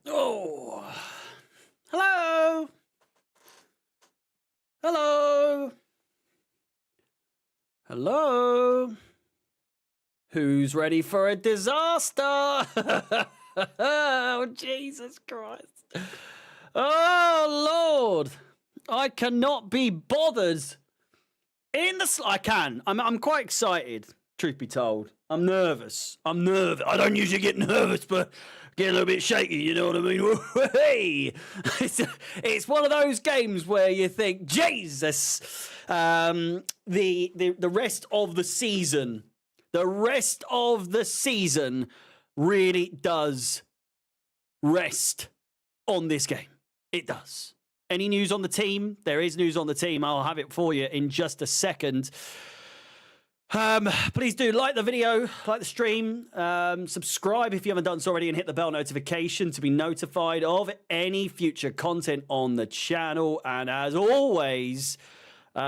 Oh. Hello. Hello. Hello. Who's ready for a disaster? Oh, Jesus Christ. Oh, Lord. I cannot be bothered. I can. I'm quite excited, truth be told. I'm nervous. I don't usually get nervous, but get a little bit shaky, you know what I mean? Hey! It's one of those games where you think, Jesus, the rest of the season really does rest on this game. It does. Any news on the team? There is news on the team. I'll have it for you in just a second. Please do like the video, like the stream, subscribe if you haven't done so already, and hit the bell notification to be notified of any future content on the channel. And as always, we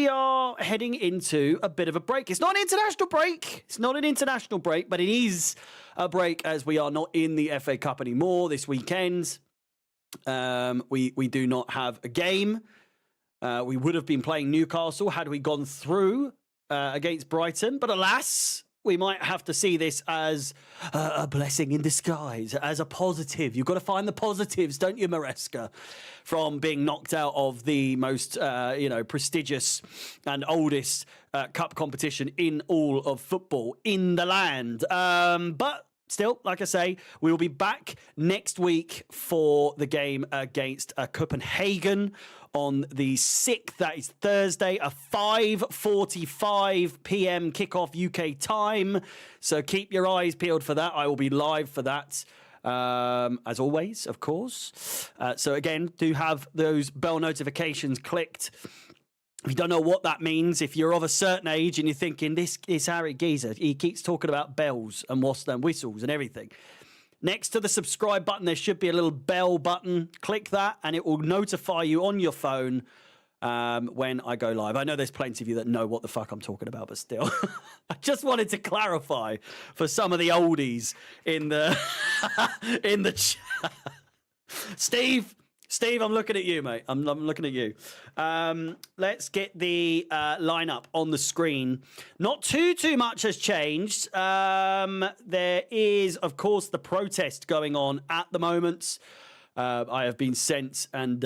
are heading into a bit of a break. It's not an international break. It's not an international break, but it is a break as we are not in the FA Cup anymore this weekend. We do not have a game. We would have been playing Newcastle had we gone through against Brighton. But alas, we might have to see this as a blessing in disguise, as a positive. You've got to find the positives, don't you, Maresca, from being knocked out of the most prestigious and oldest cup competition in all of football in the land. But still, like I say, we will be back next week for the game against Copenhagen on the 6th. That is Thursday, a 5:45 p.m. kickoff UK time. So keep your eyes peeled for that. I will be live for that, as always, of course. So again, do have those bell notifications clicked. If you don't know what that means, if you're of a certain age and you're thinking, this is Harry Geezer, he keeps talking about bells and whistles and everything. Next to the subscribe button, there should be a little bell button. Click that and it will notify you on your phone when I go live. I know there's plenty of you that know what the fuck I'm talking about, but still. I just wanted to clarify for some of the oldies in the in the chat. Steve, I'm looking at you, mate. I'm looking at you. Let's get the lineup on the screen. Not too much has changed. There is, of course, the protest going on at the moment. I have been sent and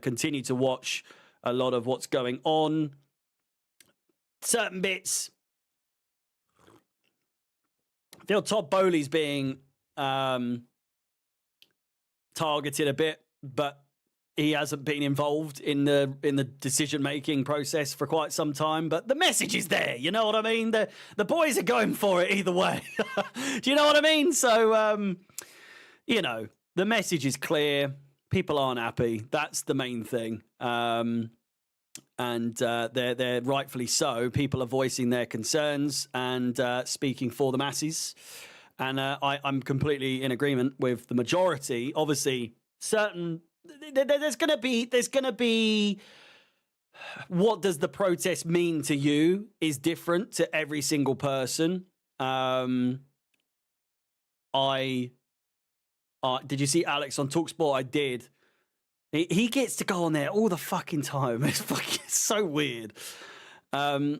continue to watch a lot of what's going on. Certain bits. I feel Todd Bowley's being targeted a bit, but he hasn't been involved in the decision-making process for quite some time. But the message is there, you know what I mean? The boys are going for it either way. Do you know what I mean? So, the message is clear. People aren't happy. That's the main thing. And they're rightfully so. People are voicing their concerns and speaking for the masses. And I'm completely in agreement with the majority. Obviously, there's going to be what does the protest mean to you is different to every single person. Did you see Alex on TalkSport? I did. He gets to go on there all the fucking time. It's fucking so weird. I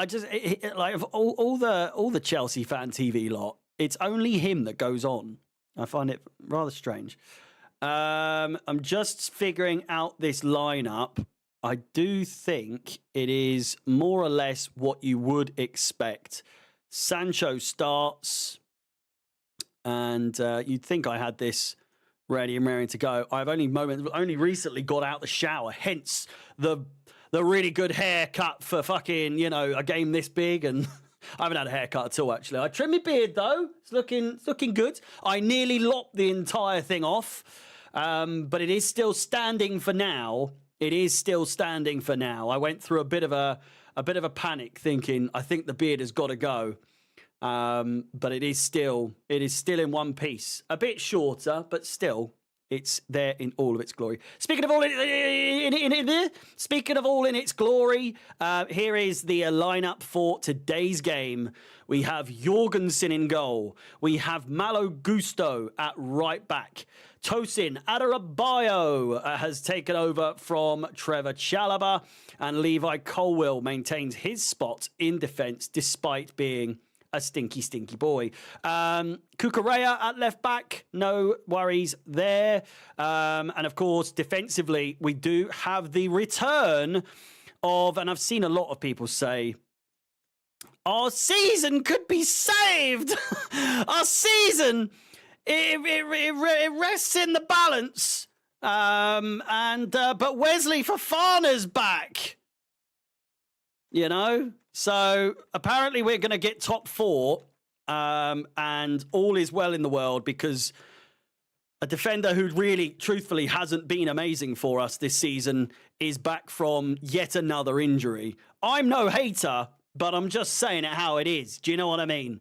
just like all the Chelsea fan TV lot. It's only him that goes on. I find it rather strange. I'm just figuring out this lineup. I do think it is more or less what you would expect. Sancho starts, and you'd think I had this ready and raring to go. I've only recently got out the shower, hence the really good haircut for fucking, a game this big. And I haven't had a haircut at all, actually. I trimmed my beard, though. It's looking good. I nearly lopped the entire thing off, but it is still standing for now. I went through a bit of a panic, thinking I think the beard has got to go. But it is still in one piece. A bit shorter, but still It's there in all of its glory. Speaking of all speaking of all in its glory, here is the lineup for today's game. We have Jorgensen in goal. We have Malo Gusto at right back. Tosin Adarabioyo has taken over from Trevor Chalobah, and Levi Colwill maintains his spot in defence despite being a stinky boy. Cucurella at left back, no worries there. And of course, defensively, we do have the return of, and I've seen a lot of people say, our season could be saved. Our season, it rests in the balance. But Wesley Fofana's back. You know? So apparently we're going to get top 4, and all is well in the world because a defender who really, truthfully, hasn't been amazing for us this season is back from yet another injury. I'm no hater, but I'm just saying it how it is. Do you know what I mean?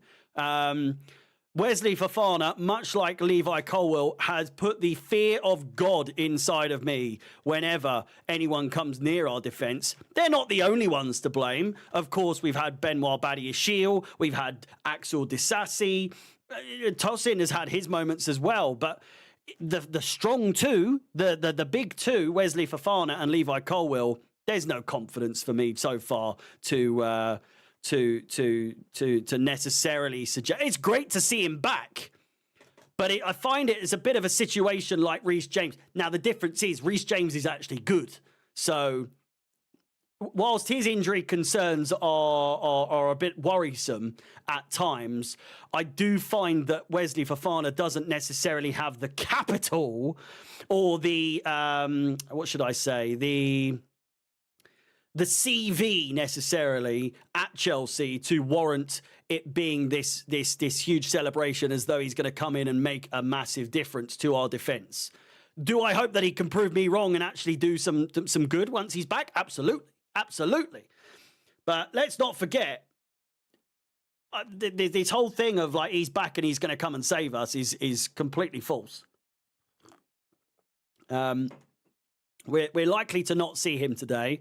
Wesley Fofana, much like Levi Colwill, has put the fear of God inside of me whenever anyone comes near our defence. They're not the only ones to blame. Of course, we've had Benoit Badiashile, we've had Axel Disasi, Tosin has had his moments as well, but the strong two, the big two, Wesley Fofana and Levi Colwill, there's no confidence for me so far to necessarily suggest. It's great to see him back, but I find it as a bit of a situation like Reece James. Now the difference is Reece James is actually good, so whilst his injury concerns are a bit worrisome at times, I do find that Wesley Fofana doesn't necessarily have the capital or the what should I say, the CV necessarily at Chelsea to warrant it being this huge celebration as though he's going to come in and make a massive difference to our defence. Do I hope that he can prove me wrong and actually do some good once he's back? Absolutely. But let's not forget, this whole thing of like he's back and he's going to come and save us is completely false. We're likely to not see him today.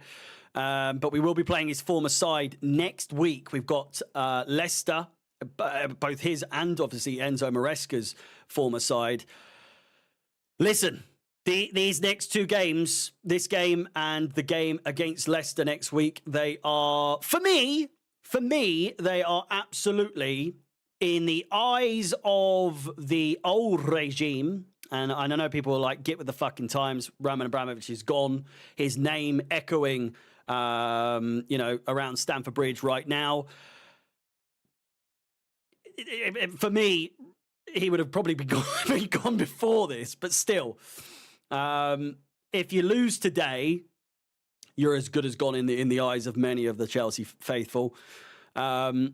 But we will be playing his former side next week. We've got Leicester, both his and obviously Enzo Maresca's former side. Listen, these next two games, this game and the game against Leicester next week, they are, for me, they are absolutely, in the eyes of the old regime, and I know people are like, get with the fucking times, Roman Abramovich is gone, his name echoing around Stamford Bridge right now. For me, he would have probably been gone before this, but still, if you lose today, you're as good as gone in the eyes of many of the Chelsea faithful. But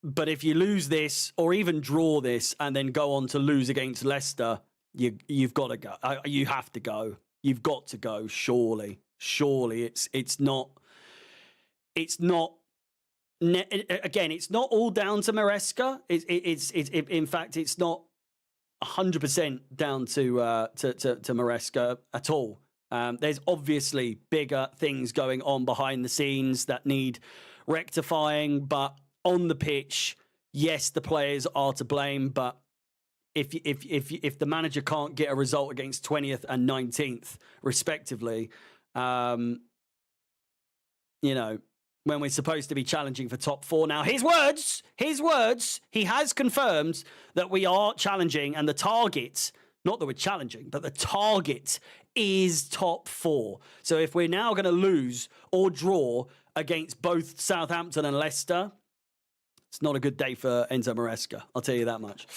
if you lose this or even draw this and then go on to lose against Leicester, you've got to go. You have to go. You've got to go. Surely, it's not. Again, it's not all down to Maresca. In fact, it's not 100% down to Maresca at all. There's obviously bigger things going on behind the scenes that need rectifying, but on the pitch, yes, the players are to blame. But if the manager can't get a result against 20th and 19th, respectively, when we're supposed to be challenging for top 4. Now, his words, he has confirmed that we are challenging, and the target, not that we're challenging, but the target is top 4. So if we're now going to lose or draw against both Southampton and Leicester, it's not a good day for Enzo Maresca, I'll tell you that much.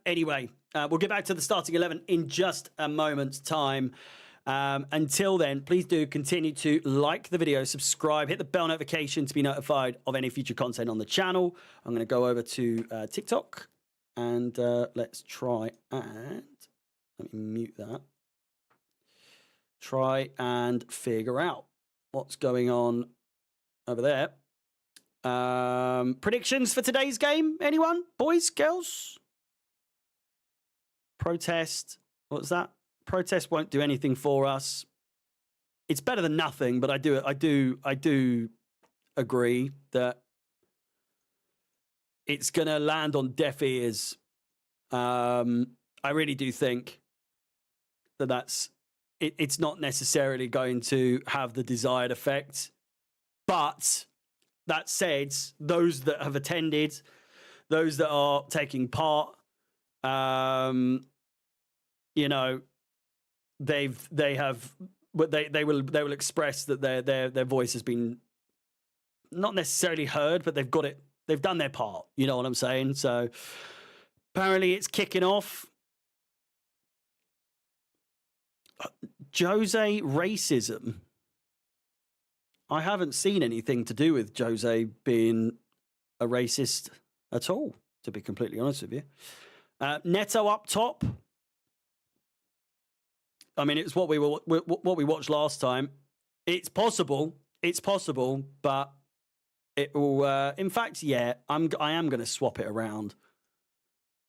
Anyway, we'll get back to the starting 11 in just a moment's time. Until then, please do continue to like the video, subscribe, hit the bell notification to be notified of any future content on the channel. I'm going to go over to TikTok and let's try and, let me mute that. Try and figure out what's going on over there. Predictions for today's game? Anyone? Boys, girls? Protest. What's that? Protest won't do anything for us. It's better than nothing, but I do agree that it's going to land on deaf ears. I really do think that it's not necessarily going to have the desired effect. But that said, those that have attended, those that are taking part, you know, they will express that their voice has been not necessarily heard, but they've done their part. You know what I'm saying? So apparently it's kicking off. Jose racism. I haven't seen anything to do with Jose being a racist at all, to be completely honest with you. Neto up top. I mean, it's what we watched last time. It's possible, but it will. In fact, yeah, I am going to swap it around.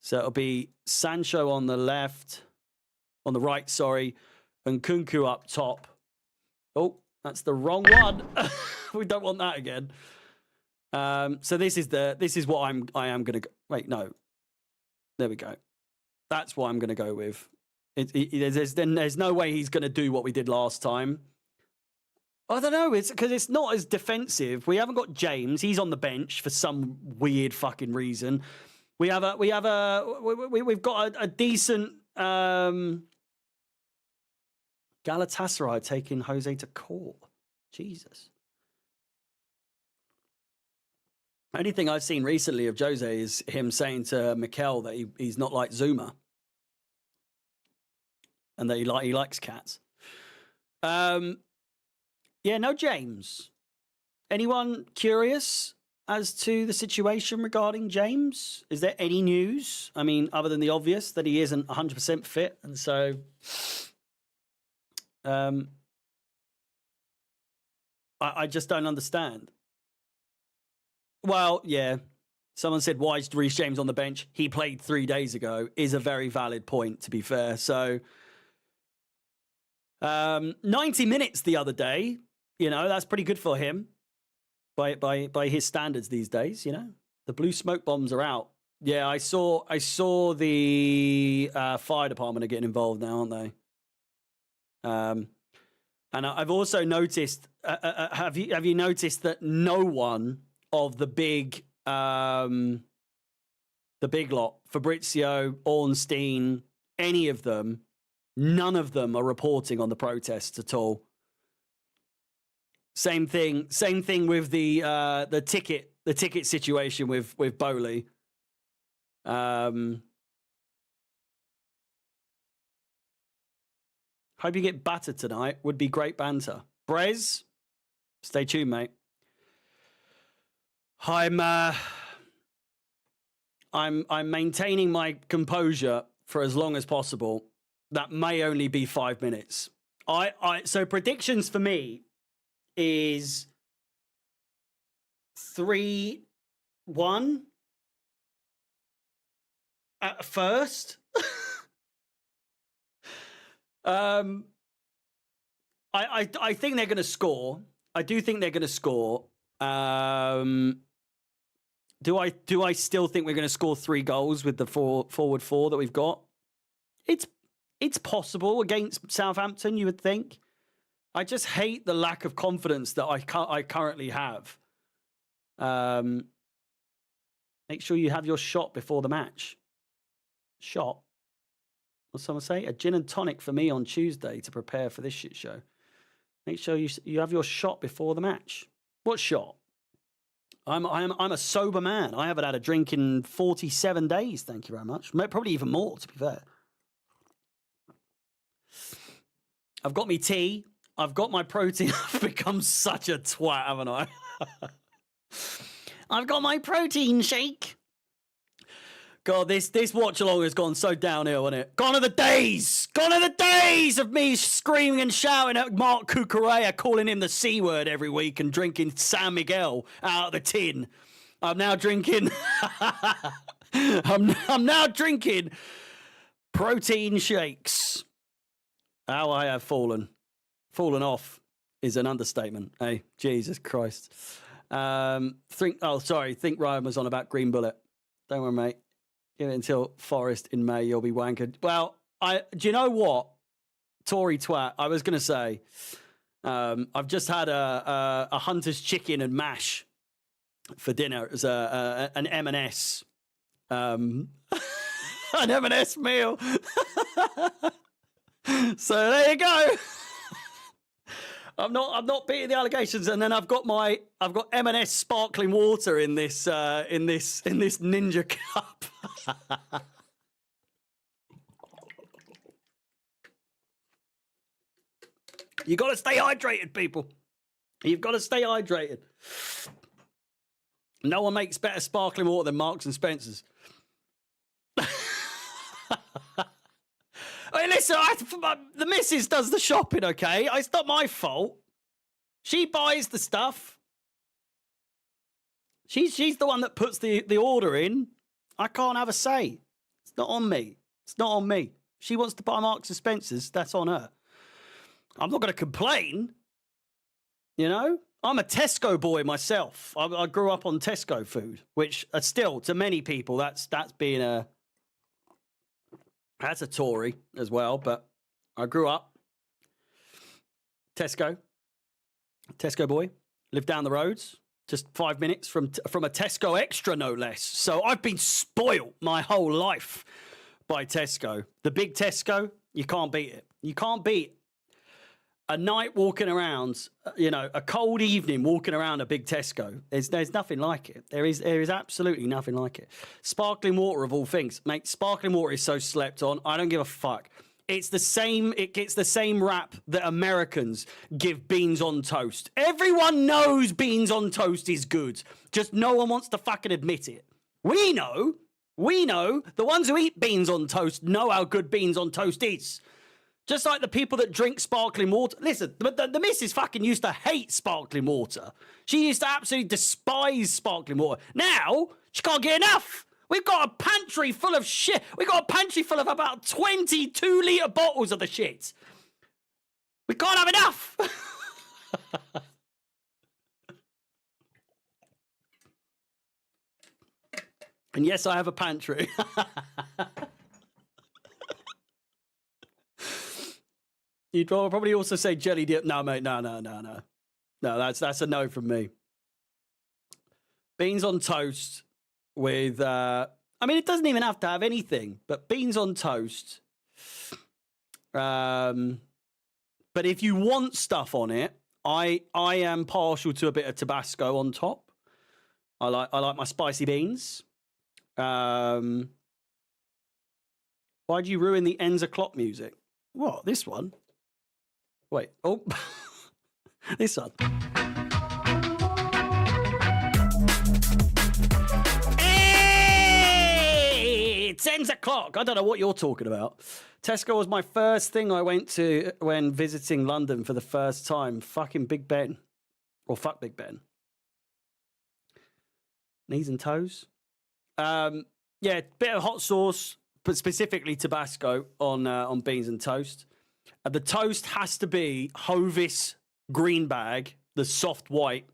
So it'll be Sancho on the right, sorry, and Kunku up top. Oh, that's the wrong one. We don't want that again. So this is what I am going to. Wait, no. There we go. That's what I'm going to go with. There's no way he's going to do what we did last time. I don't know. It's because it's not as defensive. We haven't got James. He's on the bench for some weird fucking reason. We've got a decent Galatasaray taking Jose to court. Jesus. Only thing I've seen recently of Jose is him saying to Mikel that he's not like Zuma. And that he likes cats. Yeah, no James. Anyone curious as to the situation regarding James? Is there any news? I mean, other than the obvious that he isn't 100% fit, and so I just don't understand. Well, yeah. Someone said, why is Reece James on the bench? He played 3 days ago, is a very valid point, to be fair. So 90 minutes the other day, you know, that's pretty good for him by his standards these days, you know. The blue smoke bombs are out. Yeah, I saw the fire department are getting involved now, aren't they? And I've also noticed, have you noticed that no one of the big lot, Fabrizio, Ornstein, any of them, none of them are reporting on the protests at all. Same thing with the ticket situation with Bowley. Hope you get battered tonight. Would be great banter. Brez, stay tuned, mate. I'm maintaining my composure for as long as possible. That may only be 5 minutes. So predictions for me is 3-1 at first. I think they're going to score. I do think they're going to score. Do I still think we're going to score 3 goals with the forward 4 that we've got? It's possible against Southampton, you would think. I just hate the lack of confidence that I currently have. Make sure you have your shot before the match. Shot? What's someone say? A gin and tonic for me on Tuesday to prepare for this shit show. Make sure you have your shot before the match. What shot? I'm a sober man. I haven't had a drink in 47 days. Thank you very much. Probably even more, to be fair. I've got me tea. I've got my protein. I've become such a twat, haven't I? I've got my protein shake. God, this watch along has gone so downhill, hasn't it? Gone are the days! Gone are the days of me screaming and shouting at Mark Cucurella, calling him the C word every week and drinking San Miguel out of the tin. I'm now drinking... I'm now drinking Protein shakes. How I have fallen. Fallen off is an understatement. Hey, Jesus Christ. Think Ryan was on about Green Bullet. Don't worry, mate. Give it until Forest in May, you'll be wankered. Well, do you know what? Tory twat, I was going to say, I've just had a Hunter's chicken and mash for dinner. It was an M&S. An M&S meal. So there you go. I'm not beating the allegations, and then I've got M&S sparkling water in this ninja cup. You got to stay hydrated, people. You've got to stay hydrated. No one makes better sparkling water than Marks and Spencer's. I mean, listen, the missus does the shopping, okay? It's not my fault. She buys the stuff. She's the one that puts the order in. I can't have a say. It's not on me. It's not on me. She wants to buy Marks and Spencer's. That's on her. I'm not going to complain. You know? I'm a Tesco boy myself. I grew up on Tesco food, which still, to many people, that's being that's a Tory as well, but I grew up Tesco boy, lived down the roads, just 5 minutes from a Tesco Extra, no less. So I've been spoiled my whole life by Tesco. The big Tesco, you can't beat it. You can't beat a night walking around, a cold evening walking around a big Tesco. There's nothing like it. There is absolutely nothing like it. Sparkling water of all things. Mate, sparkling water is so slept on. I don't give a fuck. It gets the same rap that Americans give beans on toast. Everyone knows beans on toast is good. Just no one wants to fucking admit it. We know. The ones who eat beans on toast know how good beans on toast is. Just like the people that drink sparkling water. Listen, the missus fucking used to hate sparkling water. She used to absolutely despise sparkling water. Now, she can't get enough. We've got a pantry full of shit. We've got a pantry full of about 20 2-litre bottles of the shit. We can't have enough. And yes, I have a pantry. You'd probably also say jelly dip. No, mate, no. No, that's a no from me. Beans on toast with, it doesn't even have to have anything, but beans on toast. But if you want stuff on it, I am partial to a bit of Tabasco on top. I like my spicy beans. Why'd you ruin the Enza clock music? What, this one? Wait, oh, this one. Hey, it's 10 o'clock. I don't know what you're talking about. Tesco was my first thing I went to when visiting London for the first time. Fucking Big Ben. Or fuck Big Ben. Knees and toes. Yeah, bit of hot sauce, but specifically Tabasco on beans and toast. The toast has to be Hovis green bag, the soft white,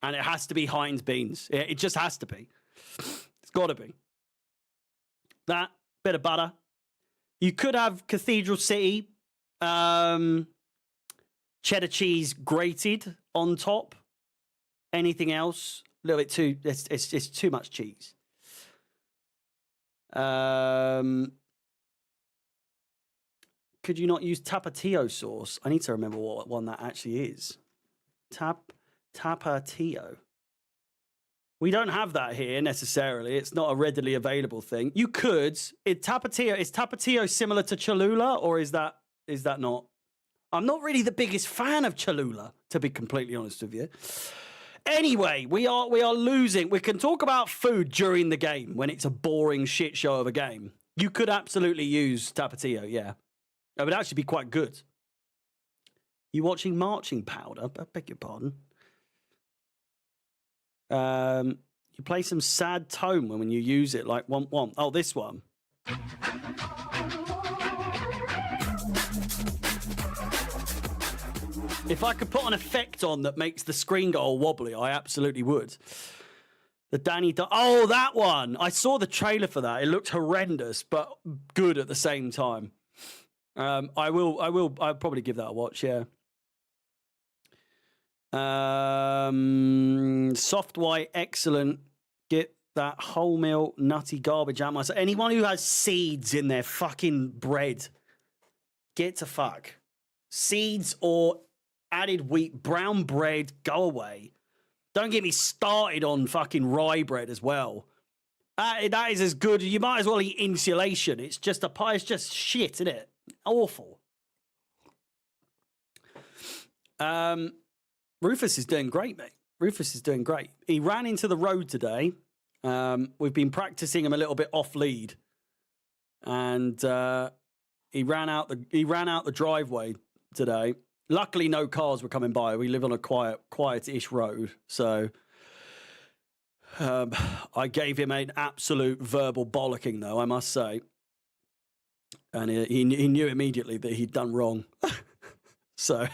and it has to be Heinz beans. It just has to be. It's got to be. That, bit of butter. You could have Cathedral City, cheddar cheese grated on top. Anything else, a little bit too, it's too much cheese. Could you not use Tapatio sauce? I need to remember what one that actually is. Tapatio. We don't have that here necessarily. It's not a readily available thing. You could. Is Tapatio similar to Cholula, or is that not? I'm not really the biggest fan of Cholula, to be completely honest with you. Anyway, we are losing. We can talk about food during the game when it's a boring shit show of a game. You could absolutely use Tapatio, yeah. It would actually be quite good. You watching Marching Powder? I beg your pardon. You play some sad tone when you use it, like one. Oh, this one. If I could put an effect on that makes the screen go all wobbly, I absolutely would. The oh, that one. I saw the trailer for that. It looked horrendous, but good at the same time. I'll probably give that a watch, yeah. Soft white, excellent. Get that wholemeal nutty garbage out myself. Anyone who has seeds in their fucking bread, get to fuck. Seeds or added wheat, brown bread, go away. Don't get me started on fucking rye bread as well. That is as good. You might as well eat insulation. It's just a pie. It's just shit, isn't it? Awful. Rufus is doing great, mate. Rufus is doing great. He ran into the road today. We've been practicing him a little bit off lead, and he ran out the driveway today. Luckily, no cars were coming by. We live on a quiet-ish road, so I gave him an absolute verbal bollocking, though, I must say, and he knew immediately that he'd done wrong. So,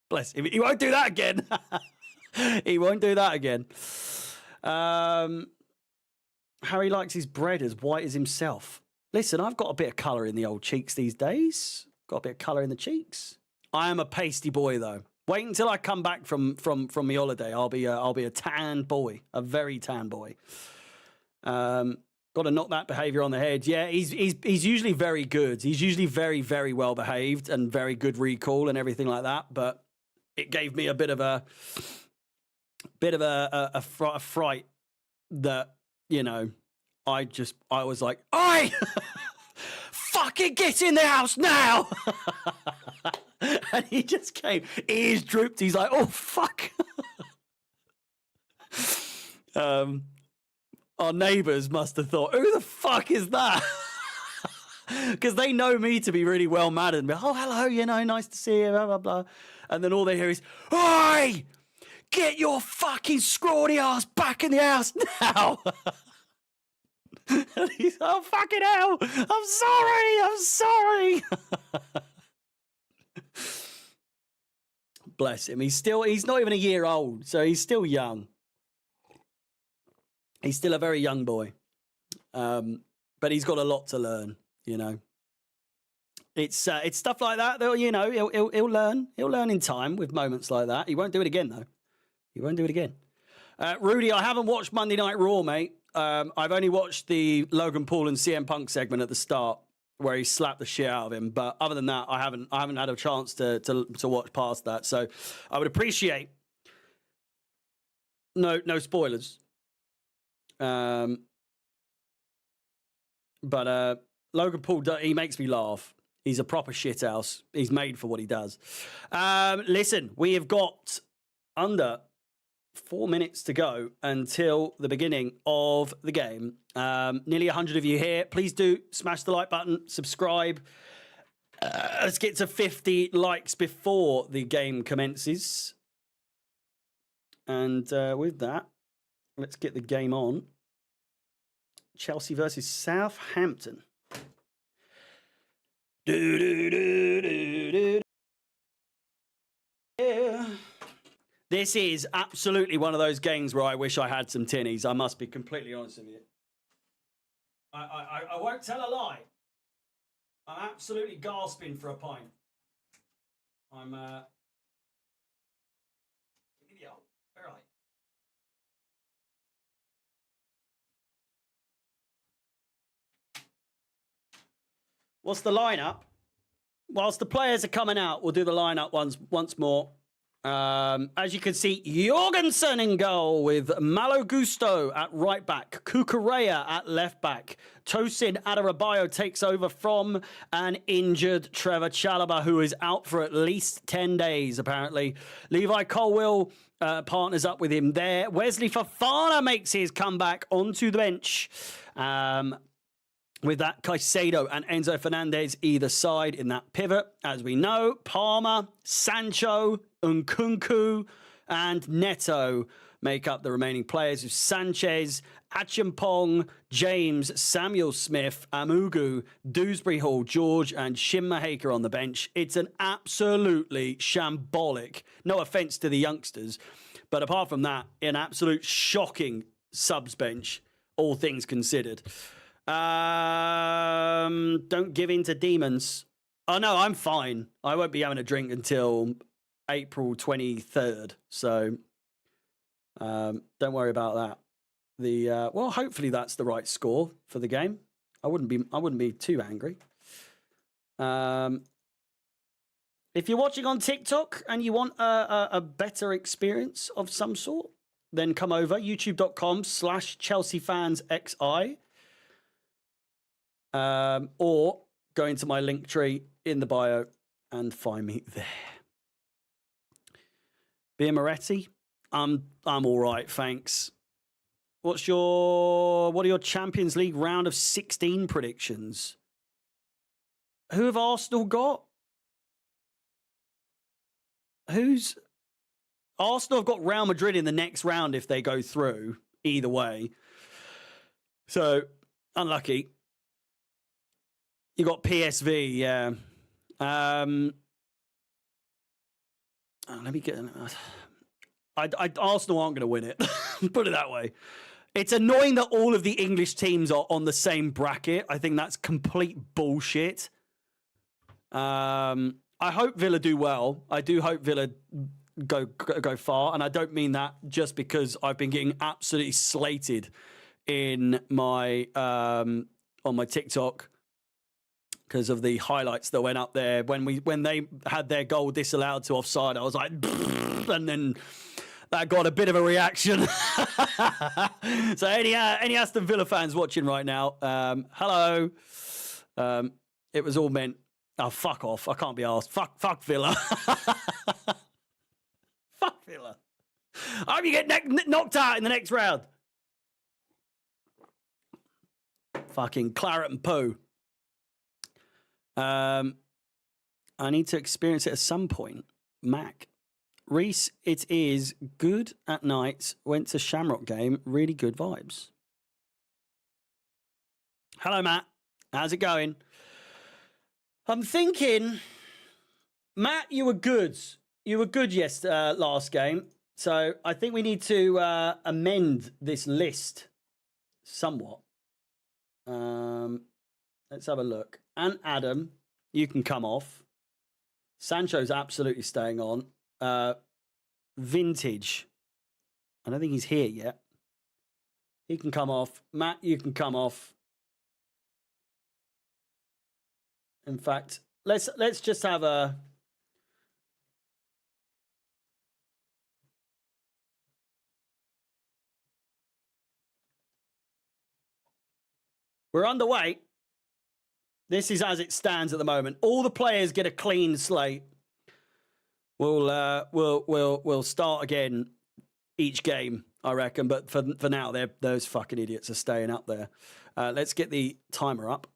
bless him. He won't do that again. He won't do that again. Harry likes his bread as white as himself. Listen, I've got a bit of colour in the old cheeks these days. Got a bit of colour in the cheeks. I am a pasty boy, though. Wait until I come back from my holiday. I'll be a tan boy, a very tan boy. Got to knock that behaviour on the head. Yeah, he's usually very good. He's usually very, very well behaved and very good recall and everything like that. But it gave me a bit of a fright that, you know, I was like, "Oi, fucking get in the house now!" And he just came, ears drooped. He's like, "Oh, fuck." Our neighbours must have thought, "Who the fuck is that?" Because they know me to be really well mannered and be, "Oh, hello, you know, nice to see you, blah, blah, blah." And then all they hear is, "Oi, get your fucking scrawny ass back in the house now." And he's, "Oh, fucking hell, I'm sorry. Bless him. He's not even a year old, so he's still young. He's still a very young boy. But he's got a lot to learn, you know. It's stuff like that that, you know, he'll learn. He'll learn in time with moments like that. He won't do it again, though. He won't do it again. Rudy, I haven't watched Monday Night Raw, mate. I've only watched the Logan Paul and CM Punk segment at the start, where he slapped the shit out of him. But other than that, I haven't had a chance to watch past that. So I would appreciate no spoilers. But Logan Paul, he makes me laugh. He's a proper shithouse. He's made for what he does. Listen, we have got under 4 minutes to go until the beginning of the game. Nearly 100 of you here. Please do smash the like button, subscribe. Let's get to 50 likes before the game commences. And with that, let's get the game on. Chelsea versus Southampton. Yeah. This is absolutely one of those games where I wish I had some tinnies. I must be completely honest with you. I won't tell a lie. I'm absolutely gasping for a pint. I'm give me the old. Where are you? What's the lineup? Whilst the players are coming out, we'll do the lineup once more. As you can see, Jorgensen in goal with Malo Gusto at right back, Cucurella at left back. Tosin Adarabioyo takes over from an injured Trevor Chalobah, who is out for at least 10 days, apparently. Levi Colwill partners up with him there. Wesley Fofana makes his comeback onto the bench. With that, Caicedo and Enzo Fernandez either side in that pivot. As we know, Palmer, Sancho, Nkunku, and Neto make up the remaining players, with Sanchez, Achimpong, James, Samuel Smith, Amugu, Dewsbury Hall, George, and Shinmahaker on the bench. It's an absolutely shambolic, no offence to the youngsters, but apart from that, an absolute shocking subs bench, all things considered. Don't give in to demons. Oh, no, I'm fine. I won't be having a drink until April 23rd, so don't worry about that. Well, hopefully that's the right score for the game. I wouldn't be too angry. If you're watching on TikTok and you want a better experience of some sort, then come over youtube.com/ChelseaFansXI, or go into my link tree in the bio and find me there. Beer Moretti, I'm all right, thanks. What are your Champions League round of 16 predictions? Who have Arsenal got? Arsenal have got Real Madrid in the next round if they go through, either way. So, unlucky. You got PSV, yeah. Let me get... Arsenal aren't going to win it. Put it that way. It's annoying that all of the English teams are on the same bracket. I think that's complete bullshit. I hope Villa do well. I do hope Villa go far, and I don't mean that just because I've been getting absolutely slated in my on my TikTok because of the highlights that went up there when they had their goal disallowed to offside. I was like, and then that got a bit of a reaction. So any Aston Villa fans watching right now, hello. It was all meant. Oh, fuck off. I can't be asked. Fuck Villa. Fuck Villa. I hope you get knocked out in the next round. Fucking claret and poo. I need to experience it at some point. Mac. Reese, it is good at night. Went to Shamrock game. Really good vibes. Hello, Matt. How's it going? I'm thinking, Matt, you were good. You were good last game. So I think we need to amend this list somewhat. Let's have a look. And Adam, you can come off. Sancho's absolutely staying on. Vintage. I don't think he's here yet. He can come off. Matt, you can come off. In fact, let's just have a... We're underway. This is as it stands at the moment. All the players get a clean slate. We'll start again each game, I reckon. But for now, those fucking idiots are staying up there. Let's get the timer up.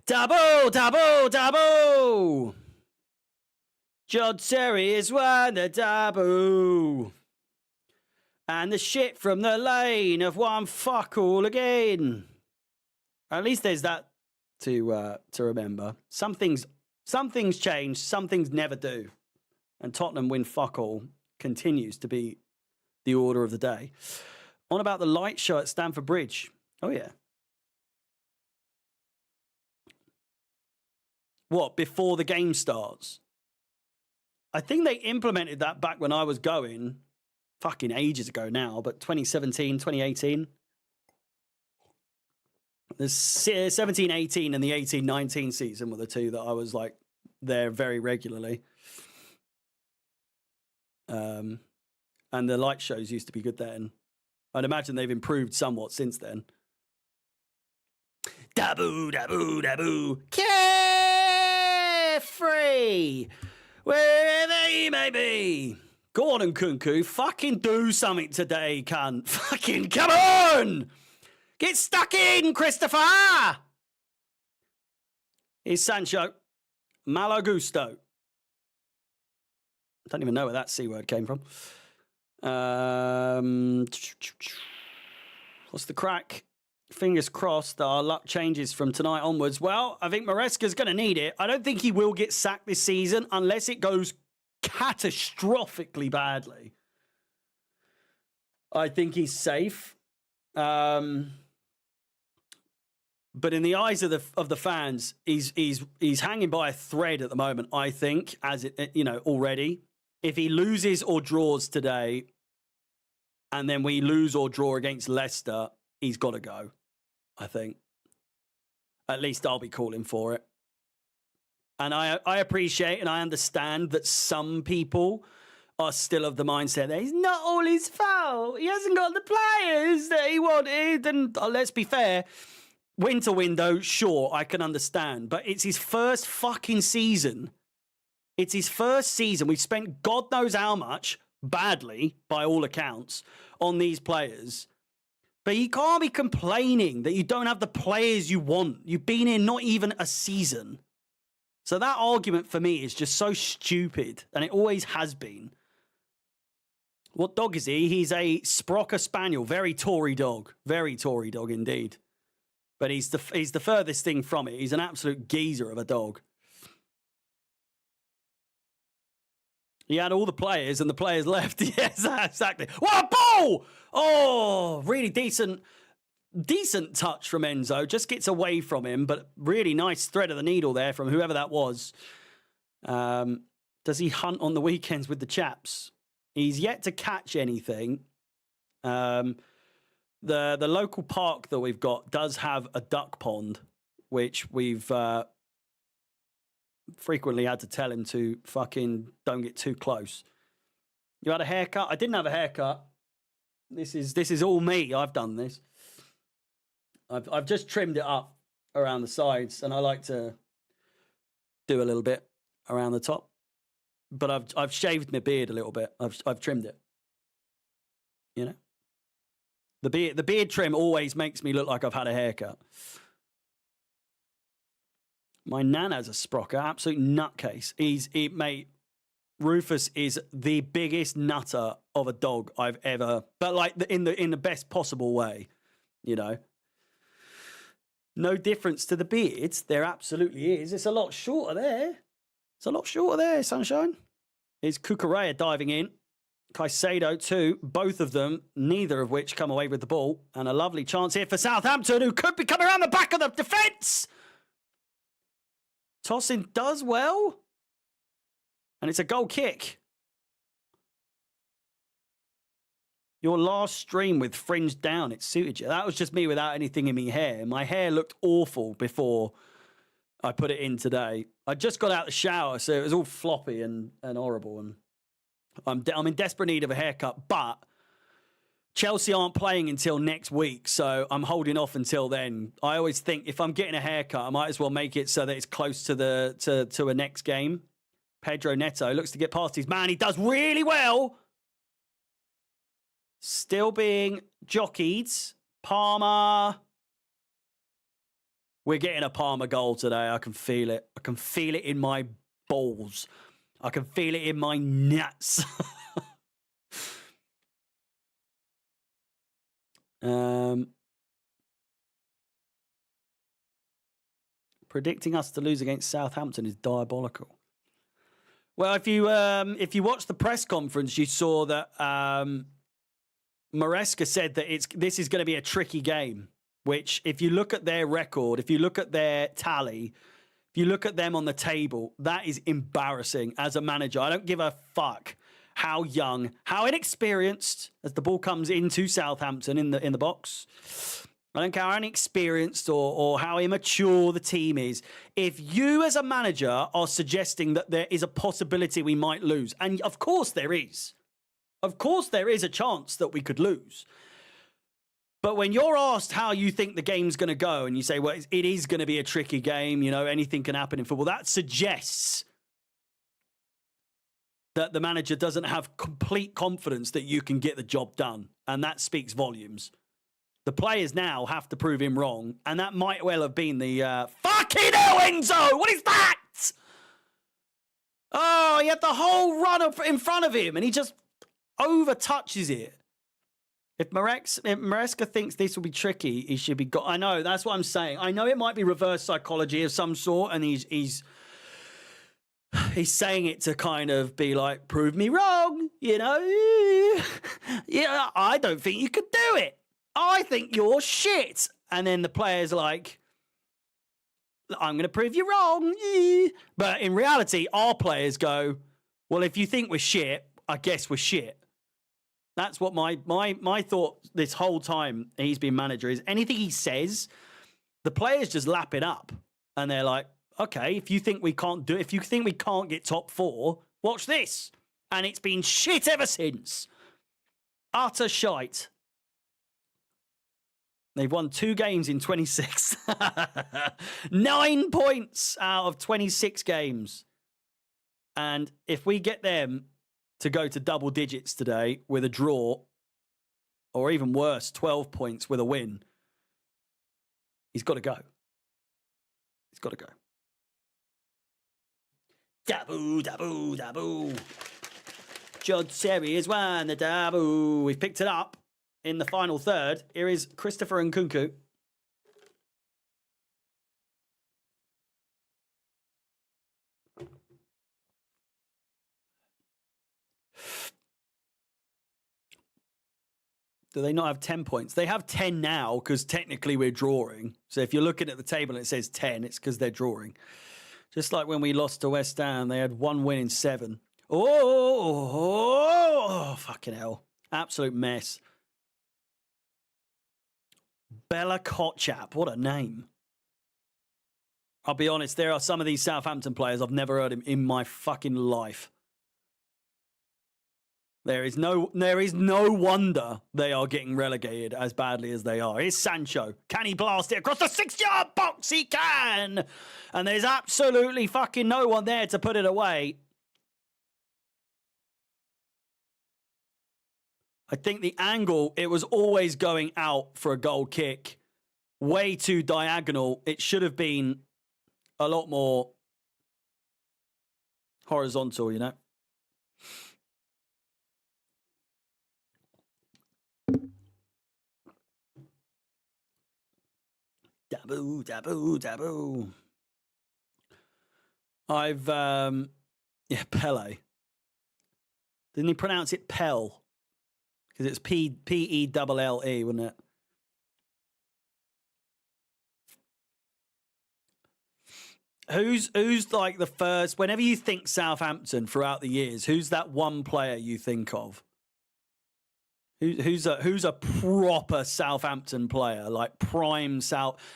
Dabo, Dabo, Dabo. John Terry is one the Dabo. And the shit from the lane of one fuck all again. At least there's that to remember. Some things change, some things never do. And Tottenham win fuck all continues to be the order of the day. On about the light show at Stamford Bridge. Oh, yeah. What, before the game starts? I think they implemented that back when I was going, fucking ages ago now, but 2017, 2018. The 17-18 and the 18-19 season were the two that I was like there very regularly. And the light shows used to be good then. I'd imagine they've improved somewhat since then. Daboo, daboo, daboo. Carefree. Wherever you may be. Go on, Nkunku. Fucking do something today, cunt. Fucking come on. Get stuck in, Christopher. Here's Sancho. Malo gusto. Don't even know where that C word came from. What's the crack? Fingers crossed that our luck changes from tonight onwards. Well, I think Maresca's going to need it. I don't think he will get sacked this season unless it goes catastrophically badly. I think he's safe. But in the eyes of the fans, he's hanging by a thread at the moment, I think, as it, already. If he loses or draws today, and then we lose or draw against Leicester, he's got to go, I think. At least I'll be calling for it. And I appreciate and I understand that some people are still of the mindset that it's not all his fault. He hasn't got the players that he wanted. And let's be fair, winter window, sure, I can understand. But it's his first fucking season. It's his first season. We've spent God knows how much, badly, by all accounts, on these players. But you can't be complaining that you don't have the players you want. You've been in not even a season. So that argument for me is just so stupid, and it always has been. What dog is he? He's a Sprocker Spaniel. Very Tory dog. Very Tory dog indeed. But he's the furthest thing from it. He's an absolute geezer of a dog. He had all the players and the players left. Yes, exactly. What a ball! Oh, really decent touch from Enzo. Just gets away from him, but really nice thread of the needle there from whoever that was. Does he hunt on the weekends with the chaps? He's yet to catch anything. The local park that we've got does have a duck pond, which we've frequently had to tell him to fucking don't get too close. You had a haircut? I didn't have a haircut. This is all me. I've done this. I've just trimmed it up around the sides, and I like to do a little bit around the top. But I've shaved my beard a little bit. I've trimmed it. You know? The beard trim always makes me look like I've had a haircut. My nana's a sprocker, absolute nutcase. Mate, Rufus is the biggest nutter of a dog I've ever, but like in the best possible way, you know. No difference to the beards. There absolutely is. It's a lot shorter there. Sunshine. It's Cucurella diving in. Caicedo too. Both of them, neither of which come away with the ball. And a lovely chance here for Southampton, who could be coming around the back of the defence. Tosin does well. And it's a goal kick. Your last stream with fringe down, it suited you. That was just me without anything in my hair. My hair looked awful before I put it in today. I just got out the shower, so it was all floppy and horrible. And I'm in desperate need of a haircut, but Chelsea aren't playing until next week, so I'm holding off until then. I always think if I'm getting a haircut, I might as well make it so that it's close to a next game. Pedro Neto looks to get past his man. He does really well. Still being jockeyed. Palmer. We're getting a Palmer goal today. I can feel it. I can feel it in my balls. I can feel it in my nuts. Predicting us to lose against Southampton is diabolical. Well, if you watched the press conference, you saw that Maresca said that this is going to be a tricky game, which if you look at their record, if you look at their tally, if you look at them on the table, that is embarrassing as a manager. I don't give a fuck how young, how inexperienced as the ball comes into Southampton in the box. I don't care how inexperienced or how immature the team is. If you as a manager are suggesting that there is a possibility we might lose, and of course there is. Of course there is a chance that we could lose. But when you're asked how you think the game's going to go and you say, well, it is going to be a tricky game, you know, anything can happen in football, that suggests that the manager doesn't have complete confidence that you can get the job done. And that speaks volumes. The players now have to prove him wrong. And that might well have been the fucking hell, Enzo! What is that? Oh, he had the whole run up in front of him and he just over touches it. If Maresca thinks this will be tricky, he should be got. I know, that's what I'm saying. I know it might be reverse psychology of some sort, and he's saying it to kind of be like, prove me wrong, you know? Yeah, I don't think you could do it. I think you're shit. And then the player's like, I'm going to prove you wrong. But in reality, our players go, well, if you think we're shit, I guess we're shit. That's what my thought this whole time he's been manager is. Anything he says, the players just lap it up. And they're like, okay, if you think we can't do it, if you think we can't get top 4, watch this. And it's been shit ever since. Utter shite. They've won 2 games in 26. 9 points out of 26 games. And if we get them to go to double digits today with a draw, or even worse, 12 points with a win, he's got to go. He's got to go. Dabu, dabu, dabu. Judd Series won the dabu. We've picked it up in the final third. Here is Christopher Nkunku. Do they not have 10 points? They have 10 now because technically we're drawing. So if you're looking at the table and it says 10, it's because they're drawing. Just like when we lost to West Ham, they had 1 win in 7. Oh, fucking hell. Absolute mess. Bella Kotchap. What a name. I'll be honest, there are some of these Southampton players I've never heard in my fucking life. There is no wonder they are getting relegated as badly as they are. Here's Sancho. Can he blast it across the 6-yard box? He can. And there's absolutely fucking no one there to put it away. I think the angle, it was always going out for a goal kick. Way too diagonal. It should have been a lot more horizontal, you know? Dabu, dabu, dabu. Pele. Didn't he pronounce it Pell? Because it's P-E-L-L-E, wasn't it? Who's like the first, whenever you think Southampton throughout the years, who's that one player you think of? Who's a proper Southampton player, like prime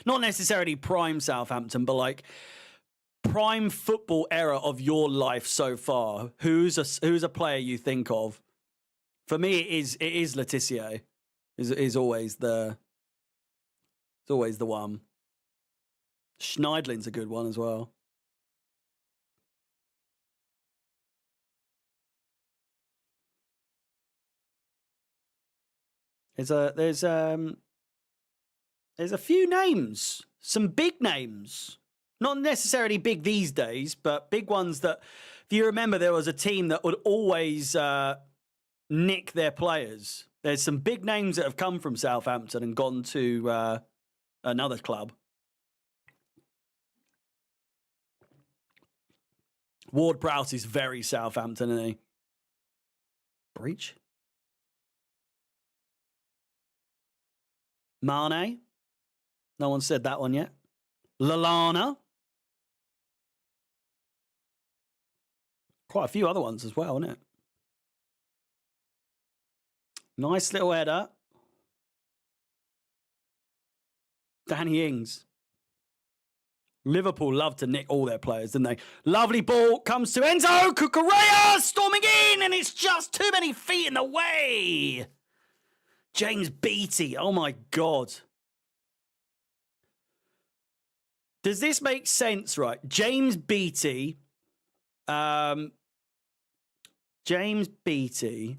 not necessarily prime Southampton, but like prime football era of your life so far? Who's a player you think of? For me, it is Letitia. Is always the one. Schneidlin's a good one as well. There's a few names, some big names, not necessarily big these days, but big ones that, if you remember, there was a team that would always nick their players. There's some big names that have come from Southampton and gone to another club. Ward-Prowse is very Southampton, isn't he? Breach? Mane? No one said that one yet. Lallana? Quite a few other ones as well, isn't it? Nice little header. Danny Ings. Liverpool love to nick all their players, didn't they? Lovely ball comes to Enzo Cucurella storming in, and it's just too many feet in the way. James Beattie. Oh, my God. Does this make sense, right? James Beattie. James Beattie.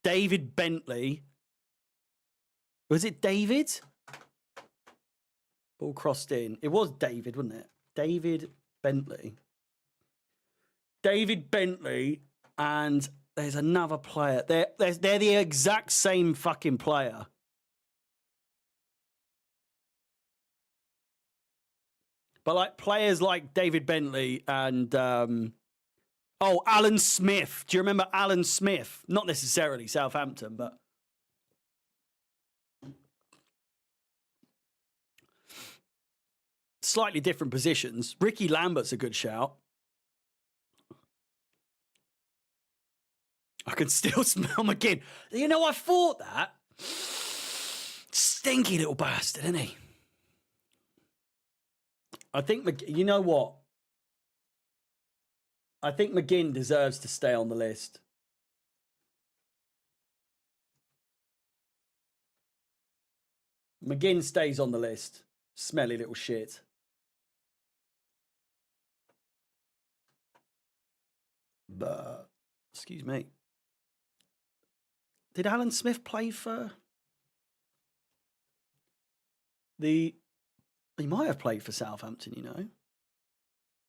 David Bentley. Was it David? Ball crossed in. It was David, wasn't it? David Bentley. David Bentley, and there's another player. They're the exact same fucking player. But like players like David Bentley and Alan Smith. Do you remember Alan Smith? Not necessarily Southampton, but slightly different positions. Ricky Lambert's a good shout. I can still smell him again. You know, I thought that. Stinky little bastard, isn't he? I think, you know what? I think McGinn deserves to stay on the list. McGinn stays on the list. Smelly little shit. But, excuse me. Did Alan Smith play for the... He might have played for Southampton, you know.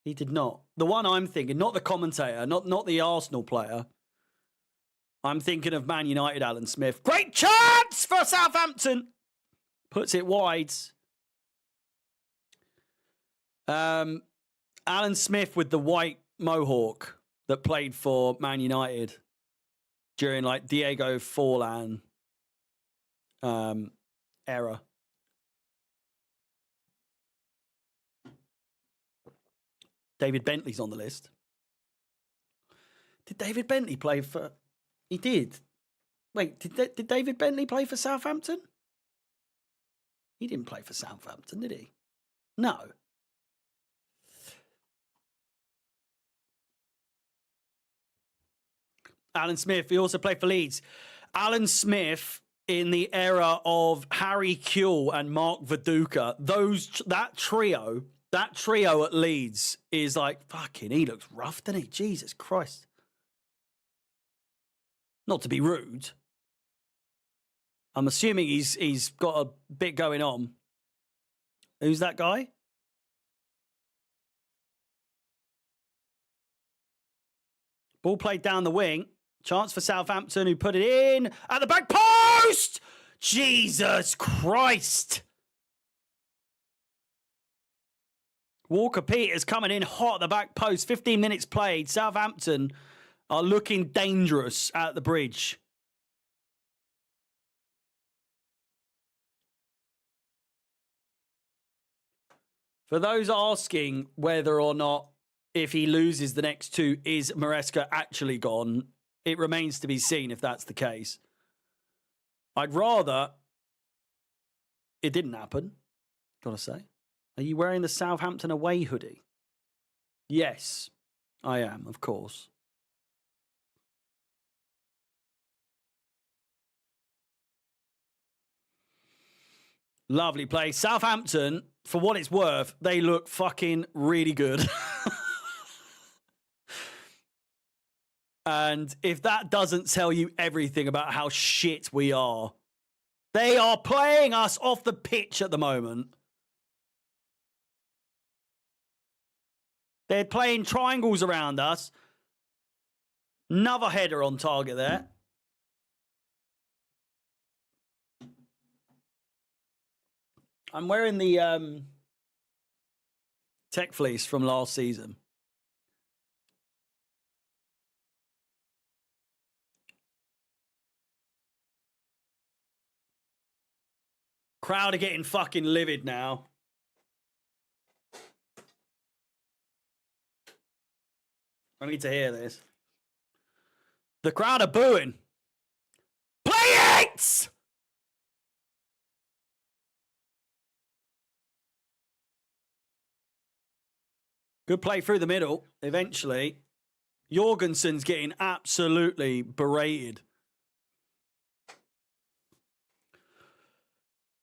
He did not. The one I'm thinking, not the commentator, not the Arsenal player. I'm thinking of Man United, Alan Smith. Great chance for Southampton. Puts it wide. Alan Smith with the white mohawk that played for Man United during like Diego Forlan era. David Bentley's on the list. Did David Bentley play for... He did. Wait, did David Bentley play for Southampton? He didn't play for Southampton, did he? No. Alan Smith, he also played for Leeds. Alan Smith in the era of Harry Kewell and Mark Viduka, that trio at Leeds is like, fucking, he looks rough, doesn't he? Jesus Christ. Not to be rude. I'm assuming he's got a bit going on. Who's that guy? Ball played down the wing. Chance for Southampton, who put it in at the back post. Jesus Christ. Walker Peters coming in hot at the back post. 15 minutes played. Southampton are looking dangerous at the bridge. For those asking whether or not, if he loses the next two, is Maresca actually gone? It remains to be seen if that's the case. I'd rather it didn't happen, gotta say. Are you wearing the Southampton away hoodie? Yes, I am, of course. Lovely play. Southampton, for what it's worth, they look fucking really good. And if that doesn't tell you everything about how shit we are, they are playing us off the pitch at the moment. They're playing triangles around us. Another header on target there. I'm wearing the Tech Fleece from last season. Crowd are getting fucking livid now. I need to hear this. The crowd are booing. Play it! Good play through the middle, eventually. Jorgensen's getting absolutely berated.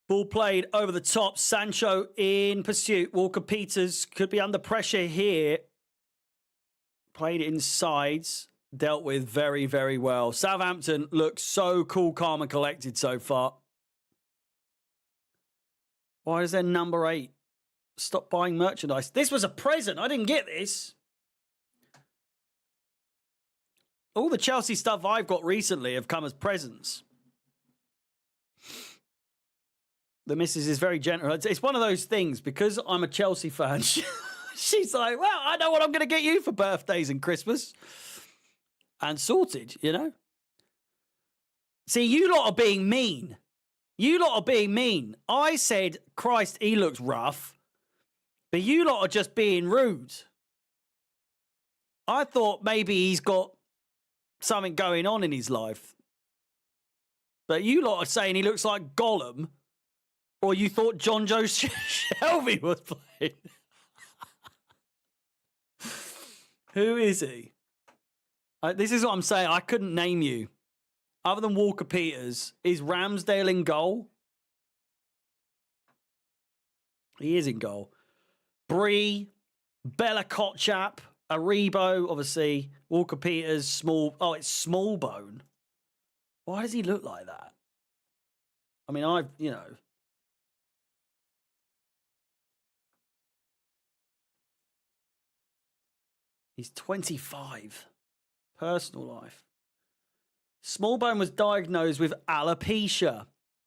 Ball played over the top. Sancho in pursuit. Walker Peters could be under pressure here. Played inside. Dealt with very, very well. Southampton looks so cool, calm and collected so far. Why is there number 8? Stop buying merchandise. This was a present. I didn't get this. All the Chelsea stuff I've got recently have come as presents. The missus is very generous. It's one of those things, because I'm a Chelsea fan. She's like, well, I know what I'm going to get you for birthdays and Christmas. And sorted, you know? See, you lot are being mean. You lot are being mean. I said, Christ, he looks rough. But you lot are just being rude. I thought maybe he's got something going on in his life. But you lot are saying he looks like Gollum. Or you thought John Joe Shelby was playing. Who is he? This is what I'm saying. I couldn't name you. Other than Walker Peters, is Ramsdale in goal? He is in goal. Bree, Bella Kotchap, Aribo, obviously. Walker Peters, small. Oh, it's Smallbone. Why does he look like that? I mean, you know. He's 25. Personal life. Smallbone was diagnosed with alopecia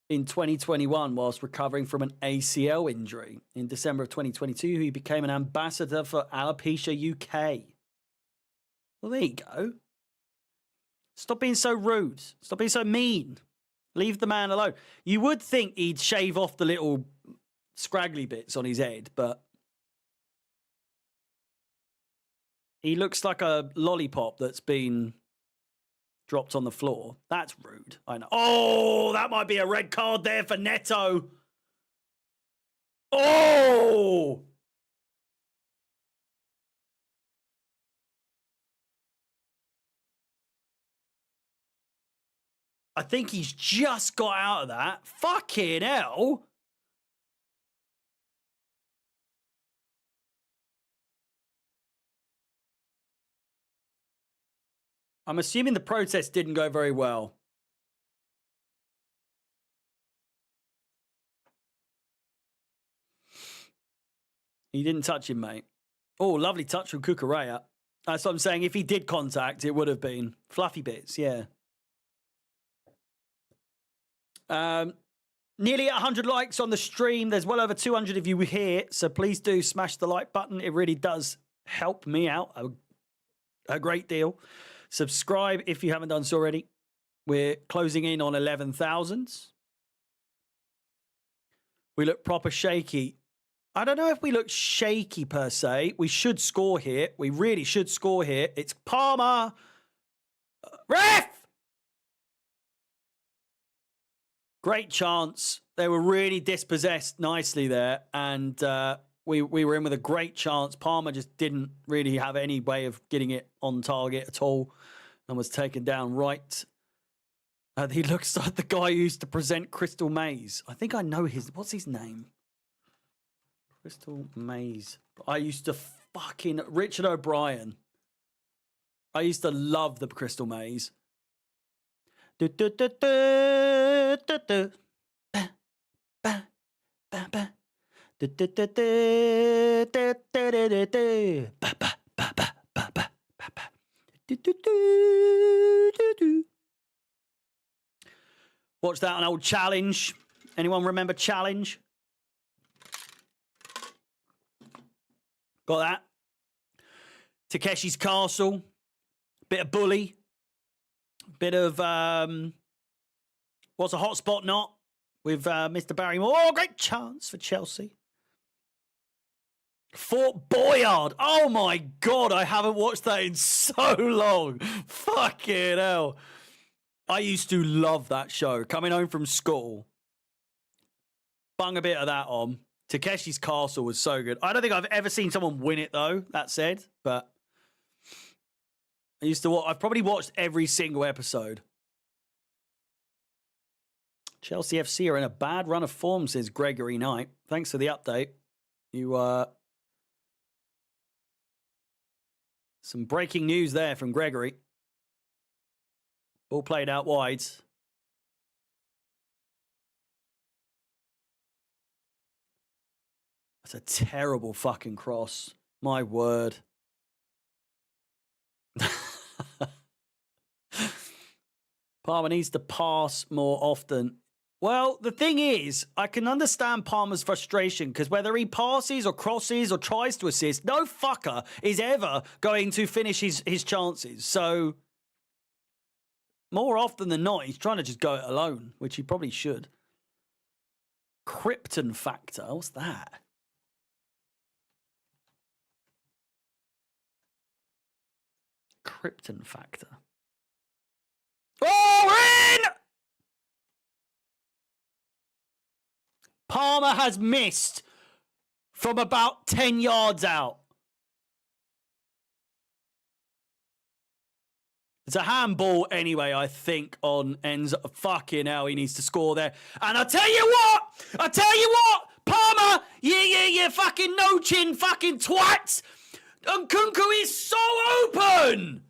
in 2021 whilst recovering from an ACL injury. In December of 2022, he became an ambassador for Alopecia UK. Well, there you go. Stop being so rude. Stop being so mean. Leave the man alone. You would think he'd shave off the little scraggly bits on his head, but he looks like a lollipop that's been dropped on the floor. That's rude. I know. Oh, that might be a red card there for Neto. Oh! I think he's just got out of that. Fucking hell. I'm assuming the protest didn't go very well. He didn't touch him, mate. Oh, lovely touch from Kukurea. That's what I'm saying. If he did contact, it would have been fluffy bits, yeah. Nearly 100 likes on the stream. There's well over 200 of you here, so please do smash the like button. It really does help me out a great deal. Subscribe if you haven't done so already. We're closing in on 11,000. We look proper shaky. I don't know if we look shaky per se. We should score here. We really should score here. It's Palmer. Ref! Great chance. They were really dispossessed nicely there. And we were in with a great chance. Palmer just didn't really have any way of getting it on target at all and was taken down right. He looks like the guy who used to present Crystal Maze. I think I know what's his name? Crystal Maze. I used to fucking... Richard O'Brien. I used to love the Crystal Maze. Do, do, do, do, do, do. Ba, ba, ba, ba. Do, do, do, do, do, do, do, do, do. Ba, ba, ba, ba, ba, ba, ba, ba. Do, do, do, do, do. Watch that, an old Challenge. Anyone remember Challenge? Got that? Takeshi's Castle. Bit of Bully. Bit of, what's a hot spot not? With Mr. Barrymore. Oh, great chance for Chelsea. Fort Boyard. Oh, my God. I haven't watched that in so long. Fucking hell. I used to love that show. Coming home from school. Bung a bit of that on. Takeshi's Castle was so good. I don't think I've ever seen someone win it, though, that said. But I used to watch. I've probably watched every single episode. Chelsea FC are in a bad run of form, says Gregory Knight. Thanks for the update. Some breaking news there from Gregory. Ball played out wide. a terrible fucking cross. My word. Palmer needs to pass more often. Well, the thing is, I can understand Palmer's frustration because whether he passes or crosses or tries to assist, no fucker is ever going to finish his chances. So, more often than not, he's trying to just go it alone, which he probably should. Krypton factor. What's that? Krypton factor. Oh, we're in! Palmer has missed from about 10 yards out. It's a handball anyway, I think, on Enzo. Fucking hell, he needs to score there. And I tell you what, Palmer, you fucking no-chin fucking twat. And Nkunku is so open.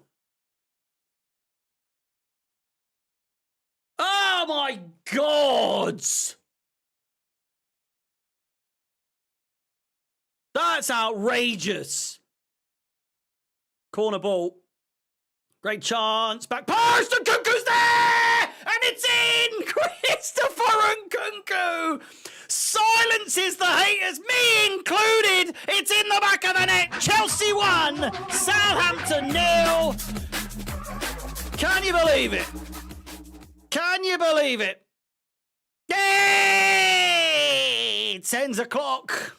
Oh my God. That's outrageous. Corner ball. Great chance. Back post. And Nkunku's there. And it's in. Christopher Nkunku silences the haters, me included. It's in the back of the net. Chelsea 1. Southampton 0. Can you believe it? Can you believe it? Yay! It's 10 o'clock.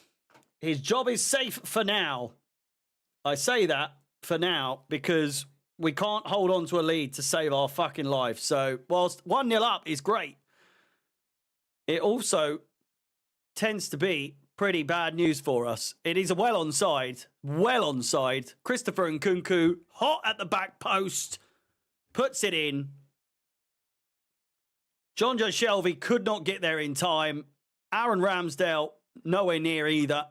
His job is safe for now. I say that for now because we can't hold on to a lead to save our fucking life. So whilst 1-0 up is great, it also tends to be pretty bad news for us. It is well onside. Christopher Nkunku, hot at the back post, puts it in. John Joe Shelby could not get there in time. Aaron Ramsdale, nowhere near either.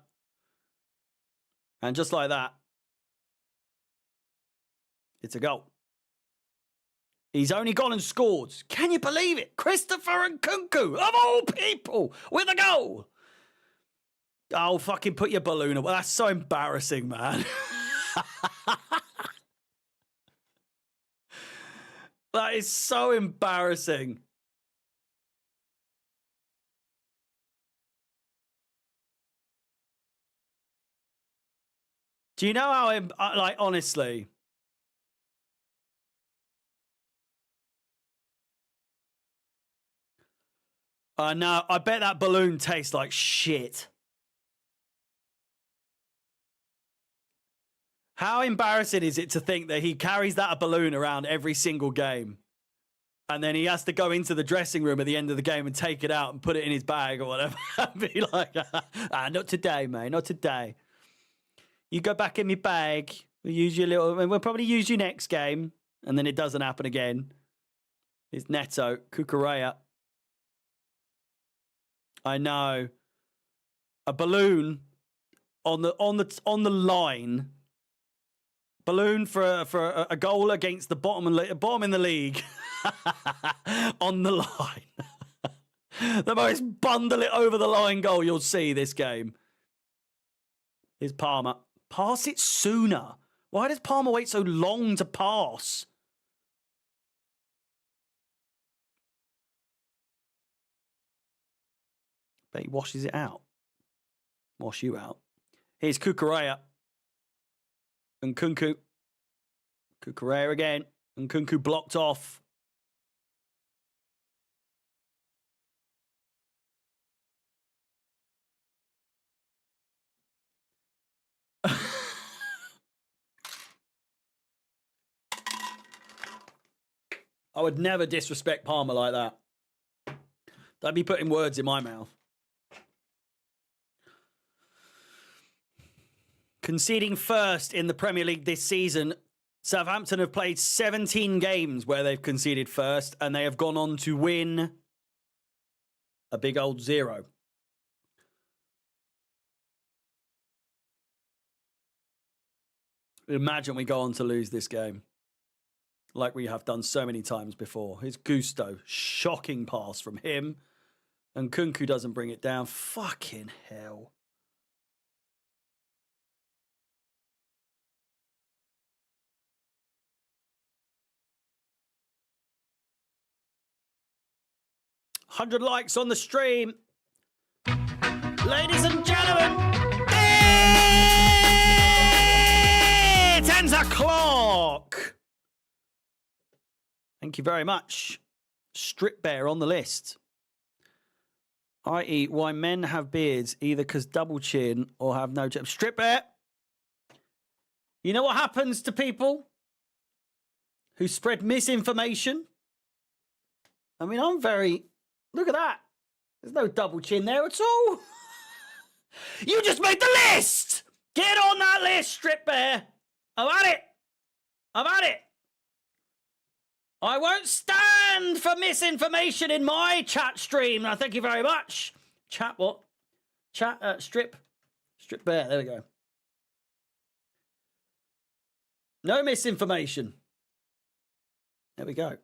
And just like that, it's a goal. He's only gone and scored. Can you believe it? Christopher Nkunku, of all people, with a goal. Oh, fucking put your balloon away. That's so embarrassing, man. That is so embarrassing. Do you know how, like, honestly... No, I bet that balloon tastes like shit. How embarrassing is it to think that he carries that balloon around every single game? And then he has to go into the dressing room at the end of the game and take it out and put it in his bag or whatever. Be like, not today, mate, not today. You go back in my bag. We'll probably use you next game. And then it doesn't happen again. It's Neto, Cucurella. I know. A balloon on the line. Balloon for a goal against the bottom in the league. On the line. The most bundle it over the line goal you'll see this game is Palmer. Pass it sooner. Why does Palmer wait so long to pass? But he washes it out. Wash you out. Here's Cucurella. And Nkunku. Cucurella again. And Nkunku blocked off. I would never disrespect Palmer like that. Don't be putting words in my mouth. Conceding first in the Premier League this season, Southampton have played 17 games where they've conceded first, and they have gone on to win a big old 0. Imagine we go on to lose this game, like we have done so many times before. Here's Gusto. Shocking pass from him. And Nkunku doesn't bring it down. Fucking hell. 100 likes on the stream. Ladies and gentlemen, it's 10 o'clock. Thank you very much. Strip Bear on the list. I.e., why men have beards, either because double chin or have no chin. Strip Bear. You know what happens to people who spread misinformation? I mean, I'm very... Look at that. There's no double chin there at all. You just made the list! Get on that list, Strip Bear. I've had it. I've had it. I won't stand for misinformation in my chat stream. Now, thank you very much. Chat what? Chat, Strip Bear. There we go. No misinformation. There we go.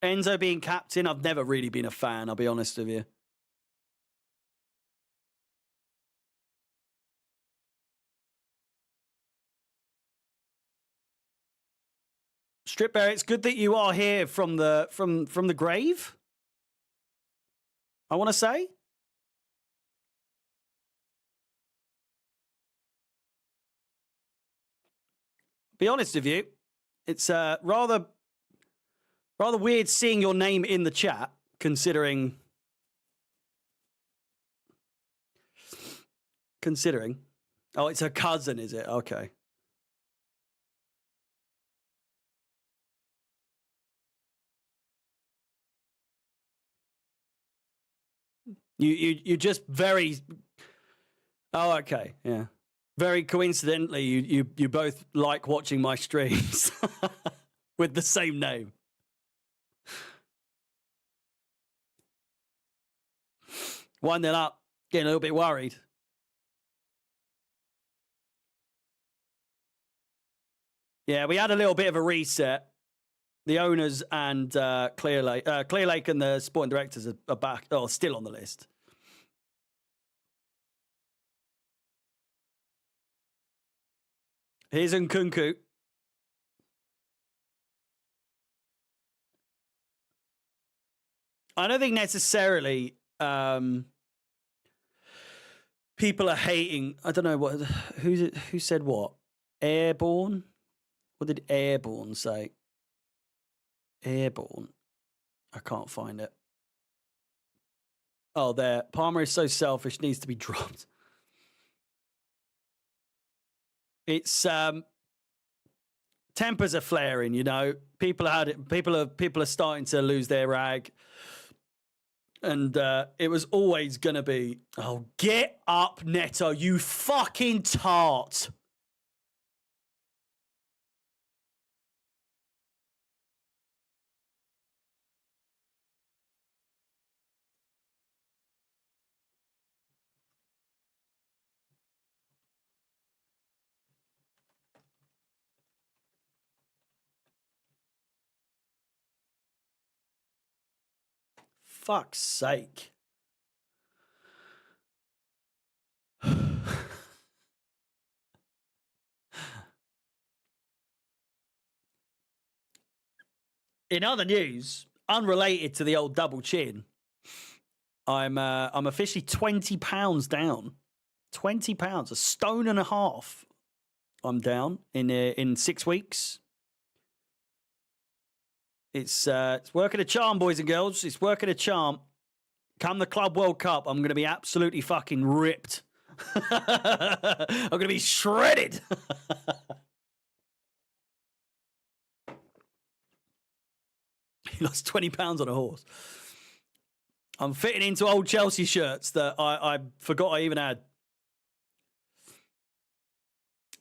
Enzo being captain, I've never really been a fan, I'll be honest with you. Strip Bear, it's good that you are here from the grave. I want to say. Be honest with you, it's rather weird seeing your name in the chat, considering. Oh, it's her cousin, is it? Okay. You just very. Oh, okay, yeah. Very coincidentally, you both like watching my streams with the same name. Winding up, getting a little bit worried. Yeah, we had a little bit of a reset. The owners and Clear Lake and the sporting directors are back, or still on the list. Here's Nkunku. I don't think necessarily people are hating. I don't know what who said what. Airborne. What did Airborne say? Airborne. I can't find it. Oh, there. Palmer is so selfish, needs to be dropped. It's tempers are flaring, you know. People are starting to lose their rag. And it was always gonna be, oh, get up, Neto, you fucking tart. Fuck's sake. In other news, unrelated to the old double chin, I'm officially 20 pounds down. 20 pounds, a stone and a half. I'm down in 6 weeks. It's working a charm, boys and girls. It's working a charm. Come the Club World Cup, I'm going to be absolutely fucking ripped. I'm going to be shredded. He lost 20 pounds on a horse. I'm fitting into old Chelsea shirts that I forgot I even had.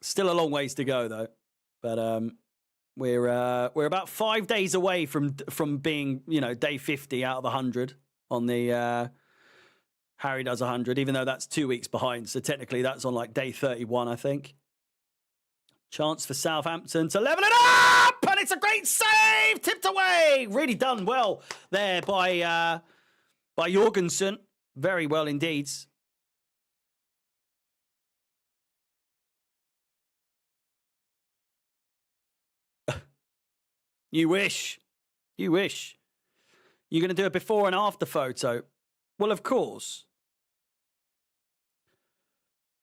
Still a long ways to go, though. But we're about 5 days away from being, you know, day 50 out of 100 on the Harry Does 100, even though that's 2 weeks behind. So technically that's on like day 31, I think. Chance for Southampton to level it up, and it's a great save, tipped away. Really done well there by Jorgensen. Very well indeed. You wish. You wish. You're going to do a before and after photo. Well, of course.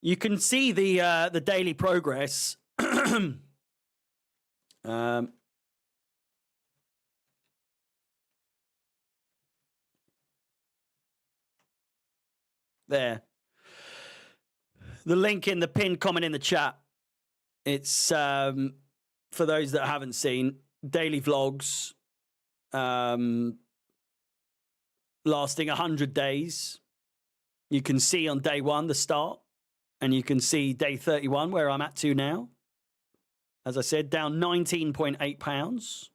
You can see the daily progress. There. The link in the pinned comment in the chat. It's for those that haven't seen, daily vlogs lasting 100 days. You can see on day 1 the start, and you can see day 31 where I'm at to now. As I said, down 19.8 pounds.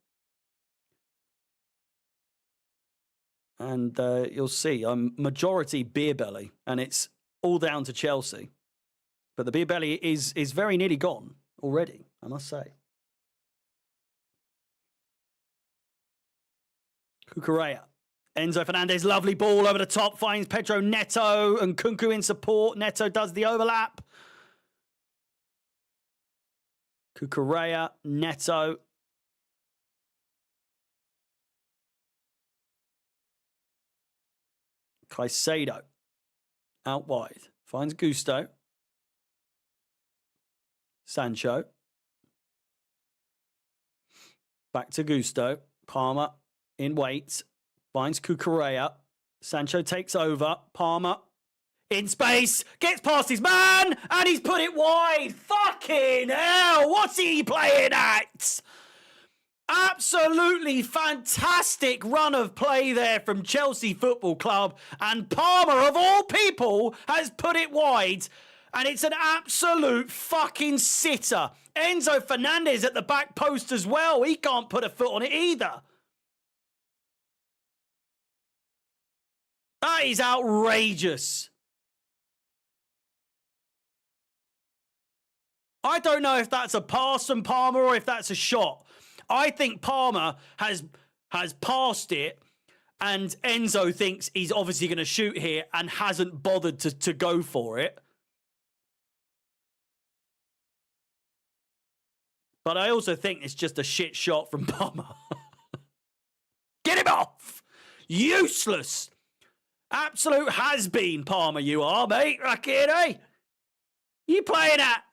And you'll see I'm majority beer belly, and it's all down to Chelsea. But the beer belly is very nearly gone already, I must say. Cucurella. Enzo Fernandez, lovely ball over the top, finds Pedro Neto and Kunku in support. Neto does the overlap. Cucurella, Neto. Caicedo. Out wide. Finds Gusto. Sancho. Back to Gusto. Palmer in wait. Finds Cucurella. Sancho takes over. Palmer in space. Gets past his man. And he's put it wide. Fucking hell. What's he playing at? Absolutely fantastic run of play there from Chelsea Football Club. And Palmer, of all people, has put it wide. And it's an absolute fucking sitter. Enzo Fernandez at the back post as well. He can't put a foot on it either. That is outrageous. I don't know if that's a pass from Palmer or if that's a shot. I think Palmer has passed it, and Enzo thinks he's obviously going to shoot here and hasn't bothered to go for it. But I also think it's just a shit shot from Palmer. Get him off! Useless! Absolute has-been, Palmer, you are, mate. Fucking, eh? You playing at?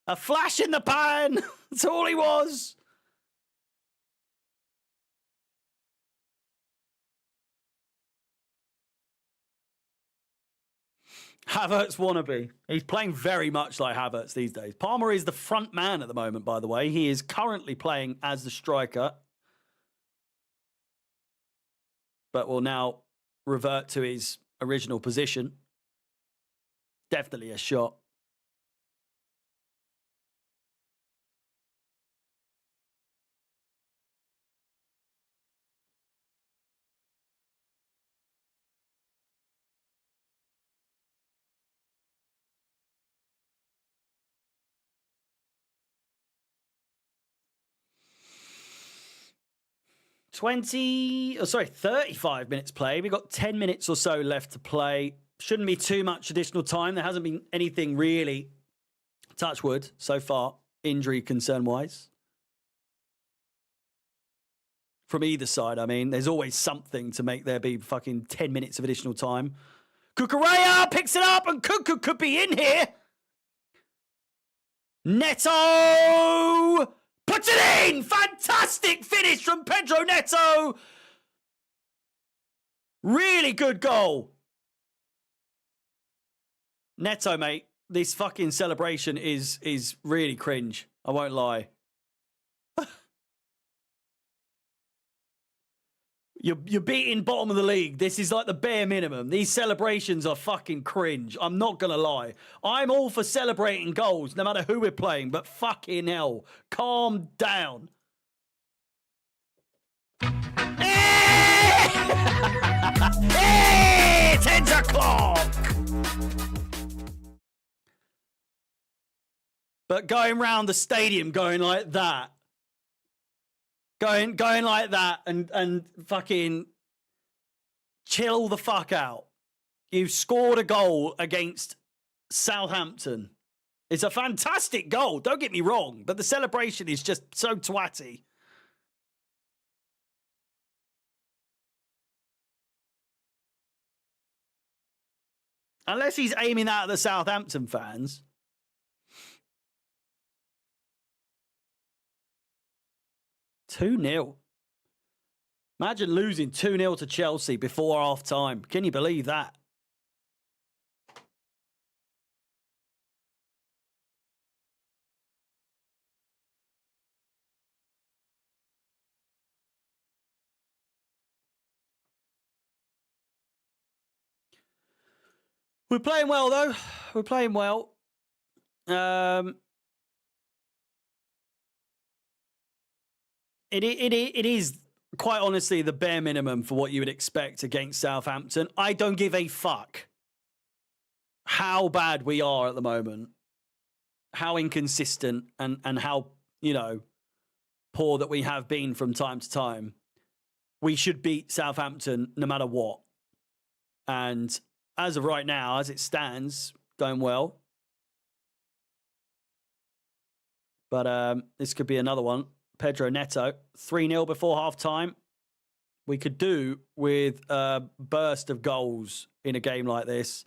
A flash in the pan. That's all he was. Havertz wannabe. He's playing very much like Havertz these days. Palmer is the front man at the moment, by the way. He is currently playing as the striker, but will now revert to his original position. Definitely a shot. Oh, sorry, 35 minutes play. We've got 10 minutes or so left to play. Shouldn't be too much additional time. There hasn't been anything really, touch wood, so far, injury concern-wise. From either side, I mean, there's always something to make there be fucking 10 minutes of additional time. Cucurella picks it up, and Kunku could be in here. Neto puts it in! Fantastic finish from Pedro Neto! Really good goal. Neto, mate, this fucking celebration is really cringe. I won't lie. You're beating bottom of the league. This is like the bare minimum. These celebrations are fucking cringe. I'm not going to lie. I'm all for celebrating goals, no matter who we're playing, but fucking hell. Calm down. Hey! 10 o'clock! But going round the stadium going like that, Going like that and fucking chill the fuck out. You've scored a goal against Southampton. It's a fantastic goal. Don't get me wrong, but the celebration is just so twatty. Unless he's aiming that at the Southampton fans. (2-0). Imagine losing 2-0 to Chelsea before half time. Can you believe that? We're playing well, though. We're playing well. It is quite honestly the bare minimum for what you would expect against Southampton. I don't give a fuck how bad we are at the moment, how inconsistent and how, you know, poor that we have been from time to time. We should beat Southampton no matter what. And as of right now, as it stands, going well. But this could be another one. Pedro Neto, 3-0 before half-time. We could do with a burst of goals in a game like this,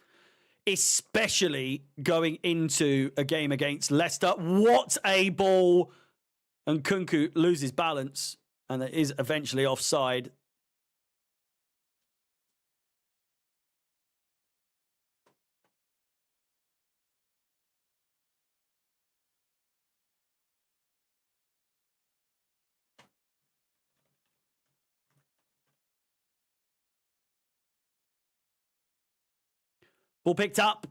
especially going into a game against Leicester. What a ball! And Kunku loses balance, and it is eventually offside. Ball picked up.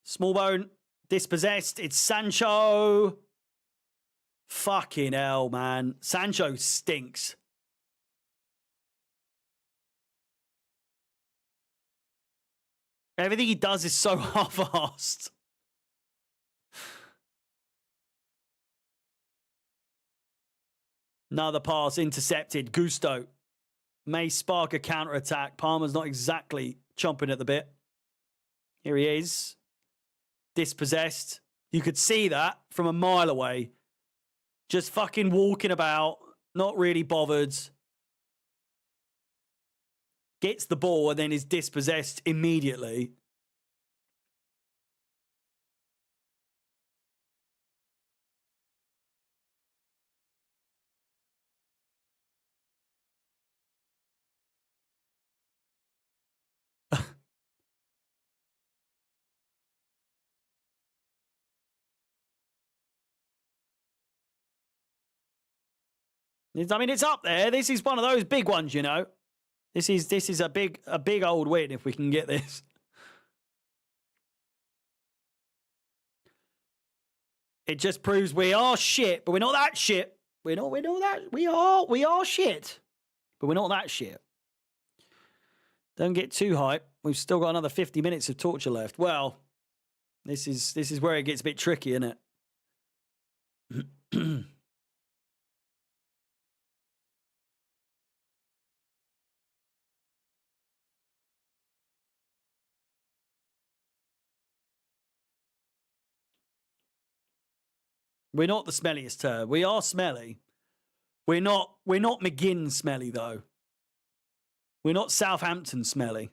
Smallbone dispossessed. It's Sancho. Fucking hell, man. Sancho stinks. Everything he does is so half-assed. Another pass intercepted. Gusto may spark a counter-attack. Palmer's not exactly chomping at the bit. Here he is. Dispossessed. You could see that from a mile away. Just fucking walking about. Not really bothered. Gets the ball and then is dispossessed immediately. I mean, it's up there. This is one of those big ones, you know. This is a big old win if we can get this. It just proves we are shit, but we're not that shit. We know that we are shit, but we're not that shit. Don't get too hype. We've still got another 50 minutes of torture left. Well, this is where it gets a bit tricky, isn't it? We're not the smelliest turd. We are smelly. We're not McGinn smelly though. We're not Southampton smelly.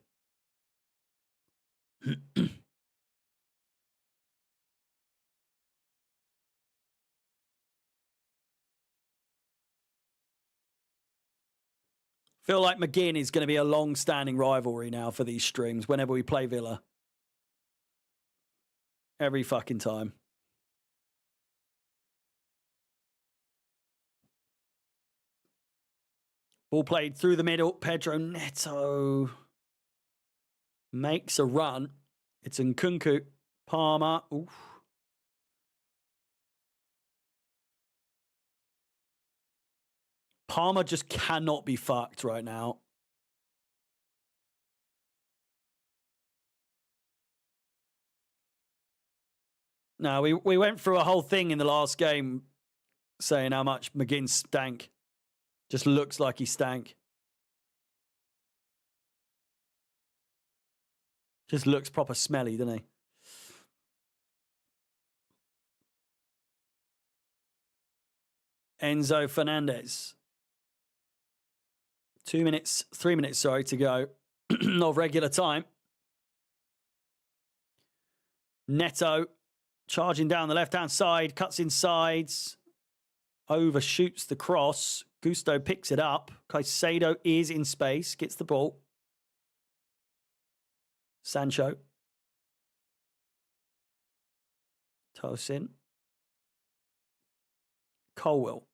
Feel like McGinn is going to be a long-standing rivalry now for these streams whenever we play Villa. Every fucking time. Ball played through the middle. Pedro Neto makes a run. It's Nkunku. Palmer. Oof. Palmer just cannot be fucked right now. No, we went through a whole thing in the last game saying how much McGinn stank. Just looks like he stank. Just looks proper smelly, doesn't he? Enzo Fernandez. 3 minutes, sorry, to go of regular time. Neto charging down the left-hand side, cuts insides, overshoots the cross. Gusto picks it up. Caicedo is in space, gets the ball. Sancho. Tosin. Colwill.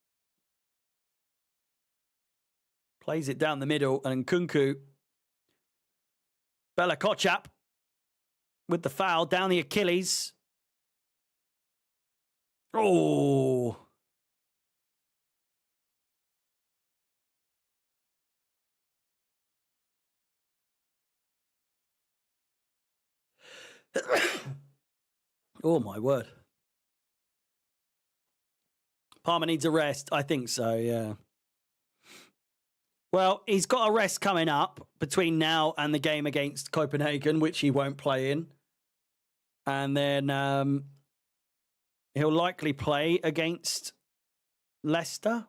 Plays it down the middle, and Nkunku. Bella Kochap with the foul down the Achilles. Oh. Oh, my word. Palmer needs a rest. I think so, yeah. Well, he's got a rest coming up between now and the game against Copenhagen, which he won't play in. And then he'll likely play against Leicester,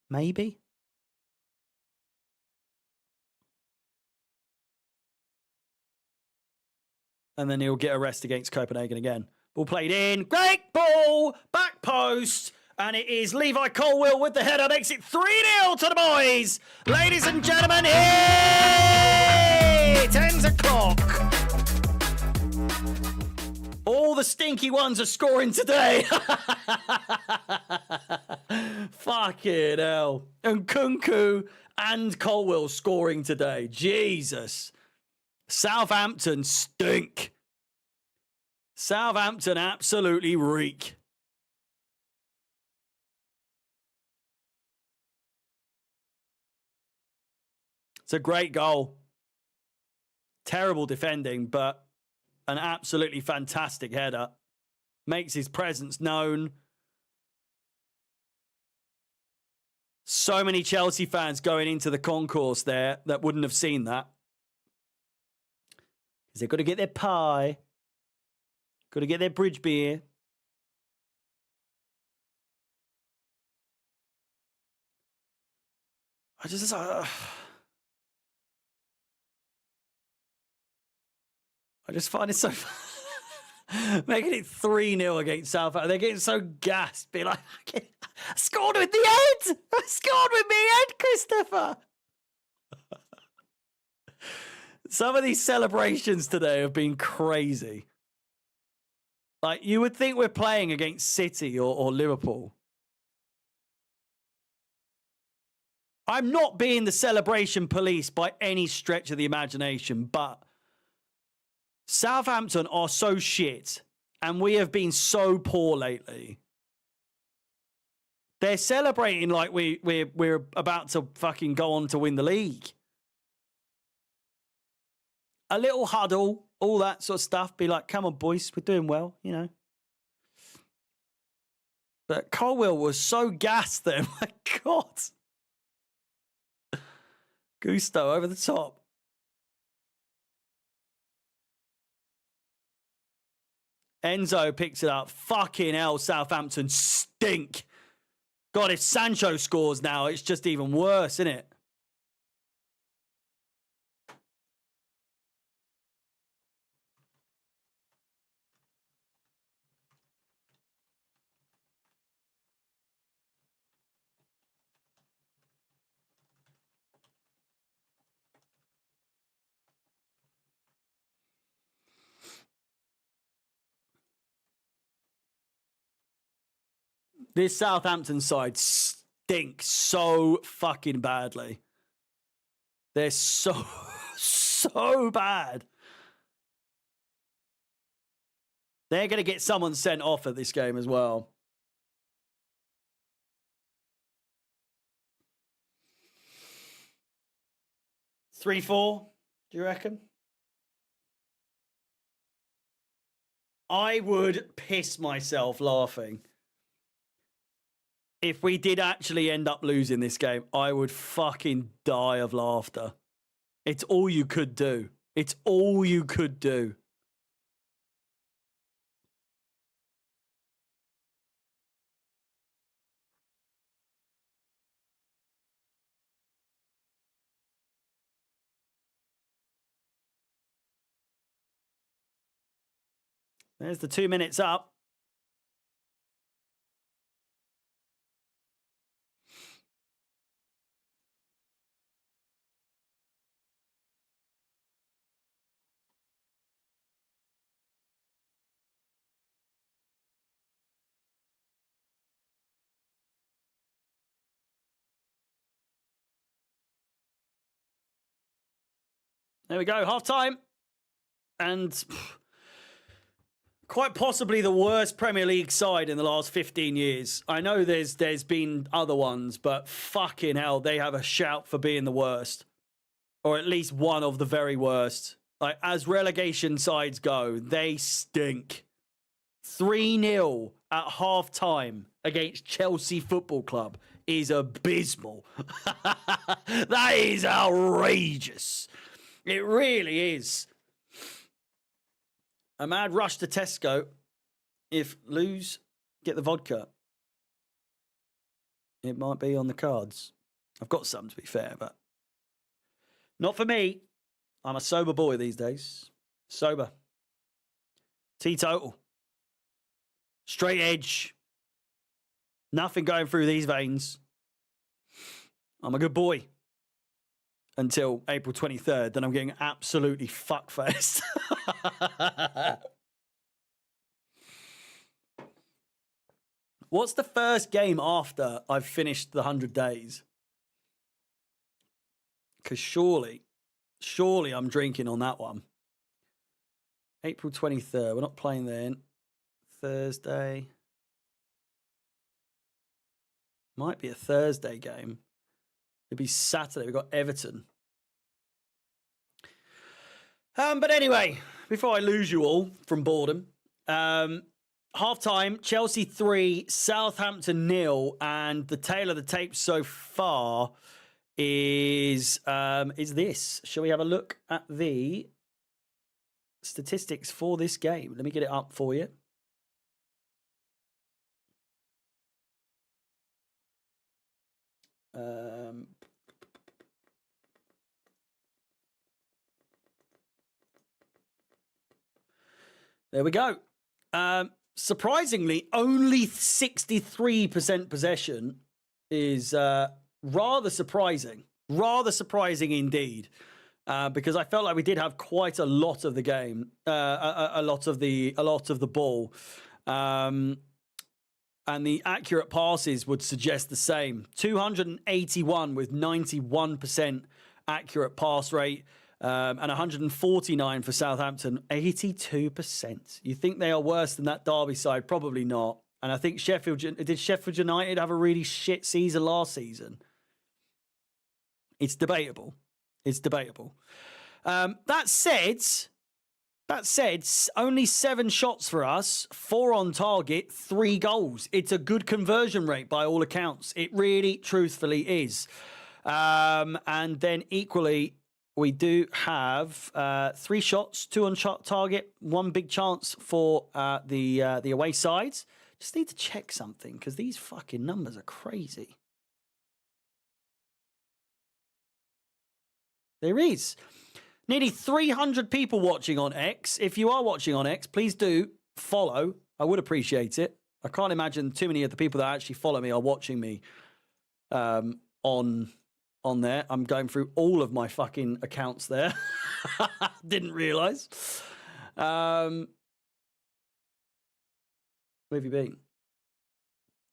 maybe. And then he'll get a rest against Copenhagen again. Ball played in. Great ball. Back post. And it is Levi Colwill with the header. Makes it 3-0 to the boys. Ladies and gentlemen, it 10 o'clock. All the stinky ones are scoring today. Fucking hell. And Nkunku and Colwill scoring today. Jesus. Southampton stink. Southampton absolutely reek. It's a great goal. Terrible defending, but an absolutely fantastic header. Makes his presence known. So many Chelsea fans going into the concourse there that wouldn't have seen that. Because they've got to get their pie. Got to get their bridge beer. I just find it so making it 3-0 against Southampton. They're getting so gassed. Be like, I scored with the head. I scored with the head, Christopher. Some of these celebrations today have been crazy. Like, you would think we're playing against City or Liverpool. I'm not being the celebration police by any stretch of the imagination, but Southampton are so shit, and we have been so poor lately. They're celebrating like we're about to fucking go on to win the league. A little huddle, all that sort of stuff. Be like, come on, boys, we're doing well, you know. But Colwill was so gassed there. My God. Gusto over the top. Enzo picks it up. Fucking hell, Southampton stink. God, if Sancho scores now, it's just even worse, isn't it? This Southampton side stinks so fucking badly. They're so bad. They're going to get someone sent off at this game as well. Three, 4, do you reckon? I would piss myself laughing. If we did actually end up losing this game, I would fucking die of laughter. It's all you could do. It's all you could do. There's the 2 minutes up. There we go, half time. And quite possibly the worst Premier League side in the last 15 years. I know there's been other ones, but fucking hell, they have a shout for being the worst. Or at least one of the very worst. Like, as relegation sides go, they stink. 3-0 at half time against Chelsea Football Club is abysmal. That is outrageous. It really is. A mad rush to Tesco. If lose, get the vodka. It might be on the cards. I've got some, to be fair, but not for me. I'm a sober boy these days. Sober. Teetotal. Straight edge. Nothing going through these veins. I'm a good boy. Until April 23rd, then I'm getting absolutely fuckfaced. What's the first game after I've finished the 100 days? Because surely I'm drinking on that one. April 23rd, we're not playing then. Thursday. Might be a Thursday game. It'd be Saturday. We've got Everton. But anyway, before I lose you all from boredom, half-time, Chelsea 3, Southampton 0, and the tale of the tape so far is this. Shall we have a look at the statistics for this game? Let me get it up for you. There we go. Surprisingly, only 63% possession is rather surprising. Rather surprising indeed. Because I felt like we did have quite a lot of the game, a lot of the ball. And the accurate passes would suggest the same. 281 with 91% accurate pass rate, and 149 for Southampton, 82%. You think they are worse than that Derby side? Probably not. And I think Sheffield United have a really shit season last season? It's debatable. It's debatable. That said, only 7 shots for us, 4 on target, 3 goals. It's a good conversion rate by all accounts. It really, truthfully is. And then equally, we do have 3 shots, 2 on target, 1 big chance for the away sides. Just need to check something because these fucking numbers are crazy. There is nearly 300 people watching on X. If you are watching on X, please do follow. I would appreciate it. I can't imagine too many of the people that actually follow me are watching me on there. I'm going through all of my fucking accounts there. Didn't realise. Where have you been?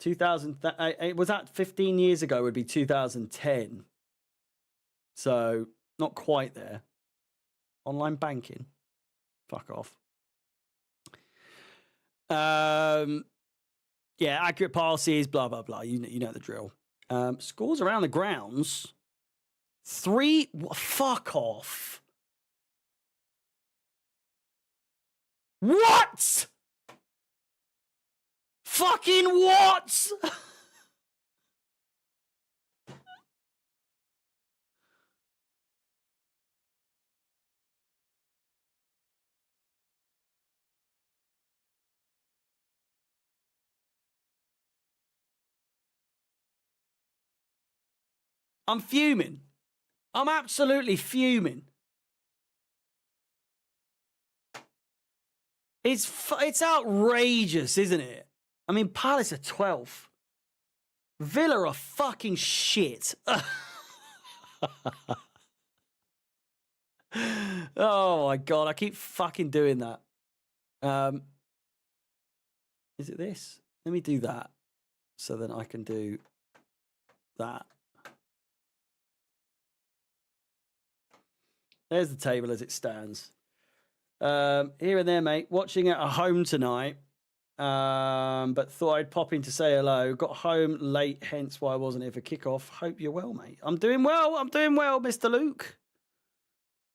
2000. Was that 15 years ago? Would be 2010. So not quite there. Online banking. Fuck off. Yeah, accurate passes, blah, blah, blah. You know the drill. Scores around the grounds. 3. Fuck off. What? Fucking what? I'm fuming. I'm absolutely fuming. It's outrageous, isn't it? I mean, Palace are 12th. Villa are fucking shit. Oh my God, I keep fucking doing that. Is it this? Let me do that so then I can do that. There's the table as it stands. Here and there, mate. Watching at home tonight, but thought I'd pop in to say hello. Got home late, hence why I wasn't here for kickoff. Hope you're well, mate. I'm doing well. I'm doing well, Mr. Luke.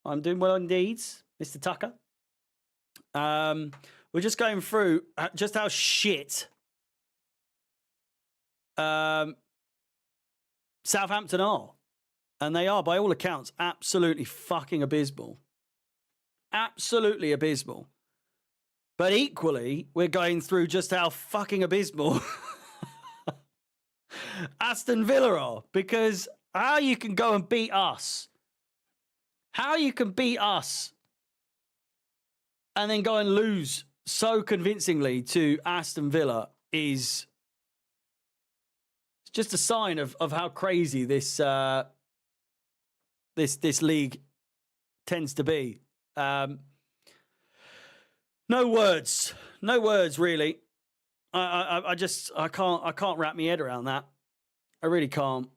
I'm doing well indeed, Mr. Tucker. We're just going through just how shit Southampton are. And they are, by all accounts, absolutely fucking abysmal. Absolutely abysmal. But equally, we're going through just how fucking abysmal Aston Villa are. Because how you can go and beat us, how you can beat us and then go and lose so convincingly to Aston Villa is just a sign of how crazy this this league tends to be. No words really. I can't wrap my head around that. I really can't.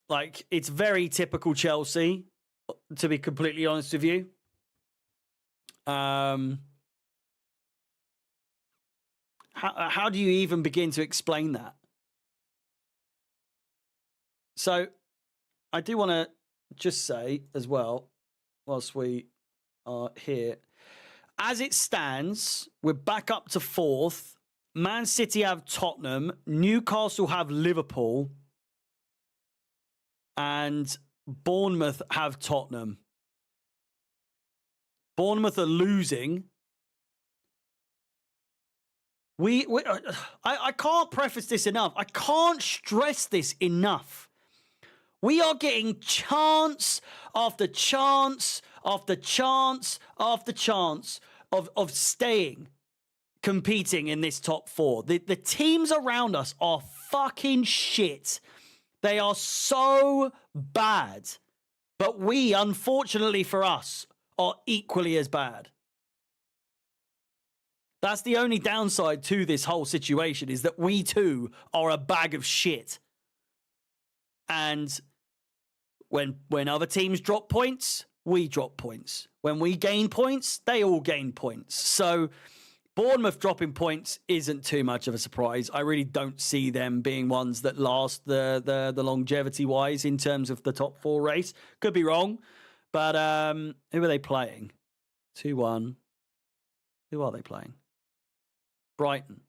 Like, it's very typical Chelsea, to be completely honest with you. How do you even begin to explain that? So I do want to just say as well, whilst we are here, as it stands, we're back up to 4th. Man City have Tottenham, Newcastle have Liverpool, and Bournemouth have Tottenham. Bournemouth are losing. I can't preface this enough. I can't stress this enough. We are getting chance after chance after chance after chance of staying competing in this top 4. The teams around us are fucking shit. They are so bad. But we, unfortunately for us, are equally as bad. That's the only downside to this whole situation, is that we too are a bag of shit. And when other teams drop points, we drop points. When we gain points, they all gain points. So Bournemouth dropping points isn't too much of a surprise. I really don't see them being ones that last the longevity-wise in terms of the top 4 race. Could be wrong. But who are they playing? 2-1. Who are they playing? Brighton.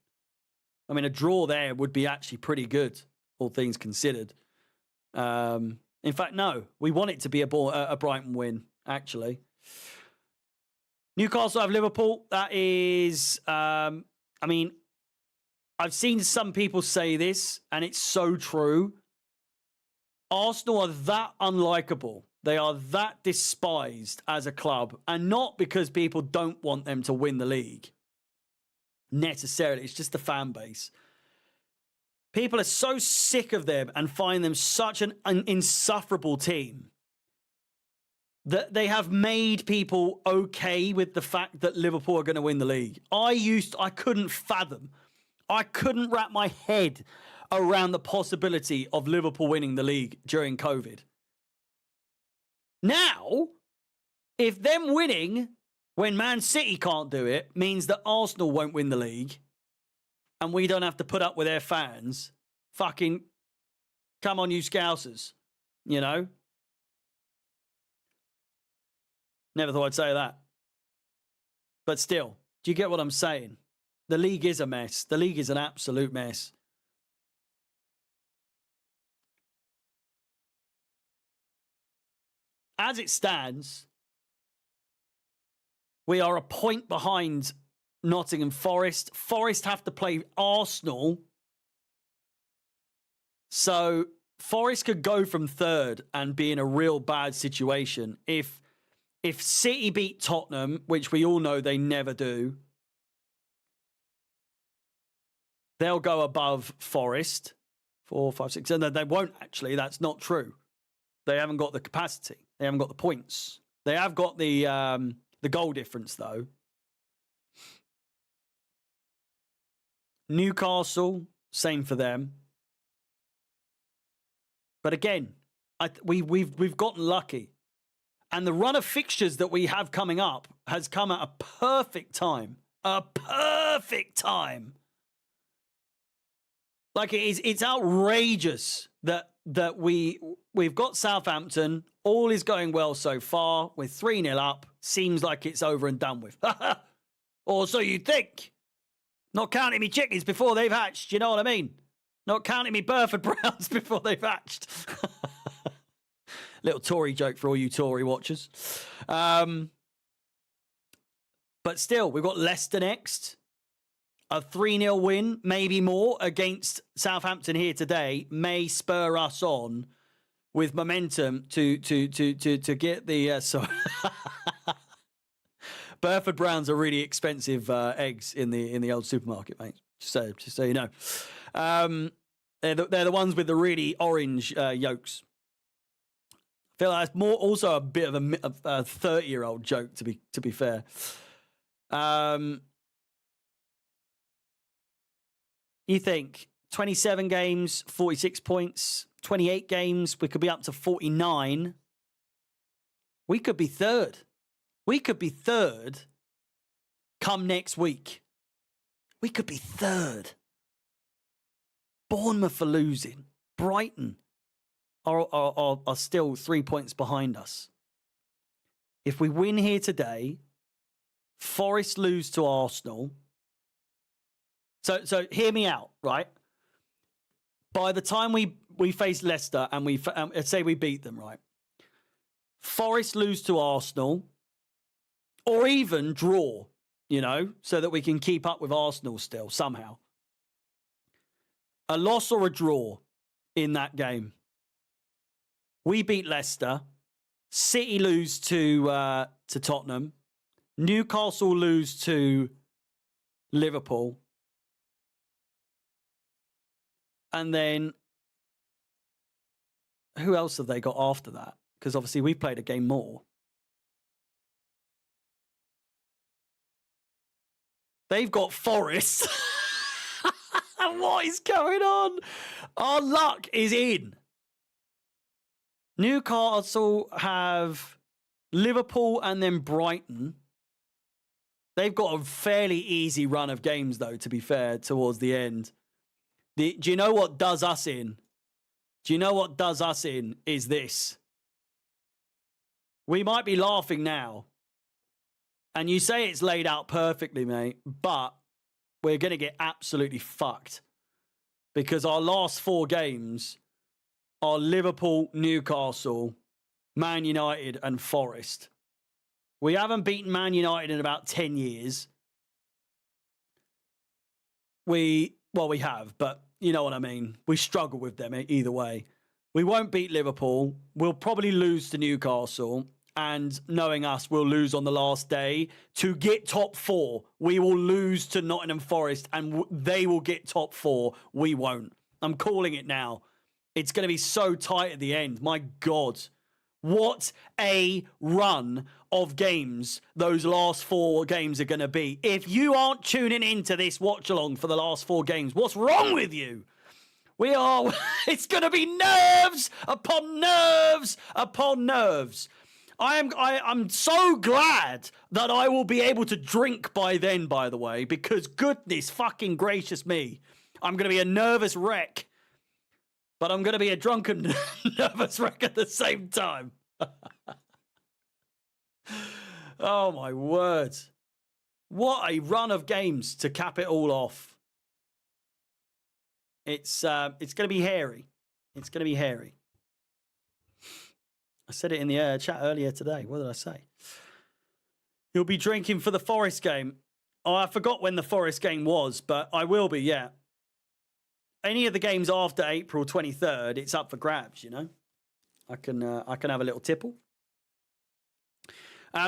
I mean, a draw there would be actually pretty good, all things considered. In fact, no. We want it to be a Brighton win, actually. Newcastle have Liverpool. That is, I mean, I've seen some people say this, and it's so true. Arsenal are that unlikable. They are that despised as a club, and not because people don't want them to win the league necessarily. It's just the fan base. People are so sick of them and find them such an insufferable team that they have made people okay with the fact that Liverpool are going to win the league. I couldn't fathom. I couldn't wrap my head around the possibility of Liverpool winning the league during COVID. Now, if them winning when Man City can't do it means that Arsenal won't win the league and we don't have to put up with their fans, fucking come on, you Scousers, you know? Never thought I'd say that. But still, do you get what I'm saying? The league is a mess. The league is an absolute mess. As it stands, we are a point behind Nottingham Forest. Forest have to play Arsenal. So Forest could go from 3rd and be in a real bad situation. If City beat Tottenham, which we all know they never do, they'll go above Forest. 4, 5, 6. And they won't actually. That's not true. They haven't got the capacity. They haven't got the points. They have got the goal difference, though. Newcastle, same for them. But again, we've gotten lucky. And the run of fixtures that we have coming up has come at a perfect time. A perfect time. Like it's outrageous that we've got Southampton. All is going well so far. We're 3-0 up. Seems like it's over and done with. Or so you think. Not counting me chickens before they've hatched. You know what I mean? Not counting me Burford Browns before they've hatched. Little Tory joke for all you Tory watchers. But still, we've got Leicester next. A 3-0 win, maybe more, against Southampton here today may spur us on with momentum to get the... sorry. Burford Browns are really expensive eggs in the old supermarket, mate. Just so you know. They're the ones with the really orange yolks. I feel like it's more also a bit of a 30-year-old joke, to be fair. You think 27 games, 46 points, 28 games, we could be up to 49. We could be third. We could be third come next week. We could be third. Bournemouth are losing. Brighton are still 3 points behind us. If we win here today, Forest lose to Arsenal. So hear me out, right? By the time we face Leicester and let's say we beat them, right? Forest lose to Arsenal, or even draw, you know, so that we can keep up with Arsenal still somehow. A loss or a draw in that game. We beat Leicester. City lose to Tottenham. Newcastle lose to Liverpool. And then who else have they got after that? Because obviously we played a game more. They've got Forest. What is going on? Our luck is in. Newcastle have Liverpool and then Brighton. They've got a fairly easy run of games, though, to be fair, towards the end. Do you know what does us in? Do you know what does us in is this? We might be laughing now. And you say it's laid out perfectly, mate, but we're going to get absolutely fucked. Because our last 4 games are Liverpool, Newcastle, Man United and Forest. We haven't beaten Man United in about 10 years. We have, but you know what I mean. We struggle with them either way. We won't beat Liverpool. We'll probably lose to Newcastle. And knowing us, we'll lose on the last day. To get top 4, we will lose to Nottingham Forest and they will get top 4. We won't. I'm calling it now. It's going to be so tight at the end. My God. What a run of games those last 4 games are going to be. If you aren't tuning into this watch-along for the last 4 games, what's wrong with you? It's going to be nerves upon nerves upon nerves. I'm so glad that I will be able to drink by then, by the way, because goodness fucking gracious me, I'm going to be a nervous wreck, but I'm going to be a drunken nervous wreck at the same time. Oh my word. What a run of games to cap it all off. It's going to be hairy. It's going to be hairy. I said it in the chat earlier today. What did I say? You'll be drinking for the Forest game. Oh, I forgot when the Forest game was, but I will be, yeah. Any of the games after April 23rd, it's up for grabs, you know. I can have a little tipple.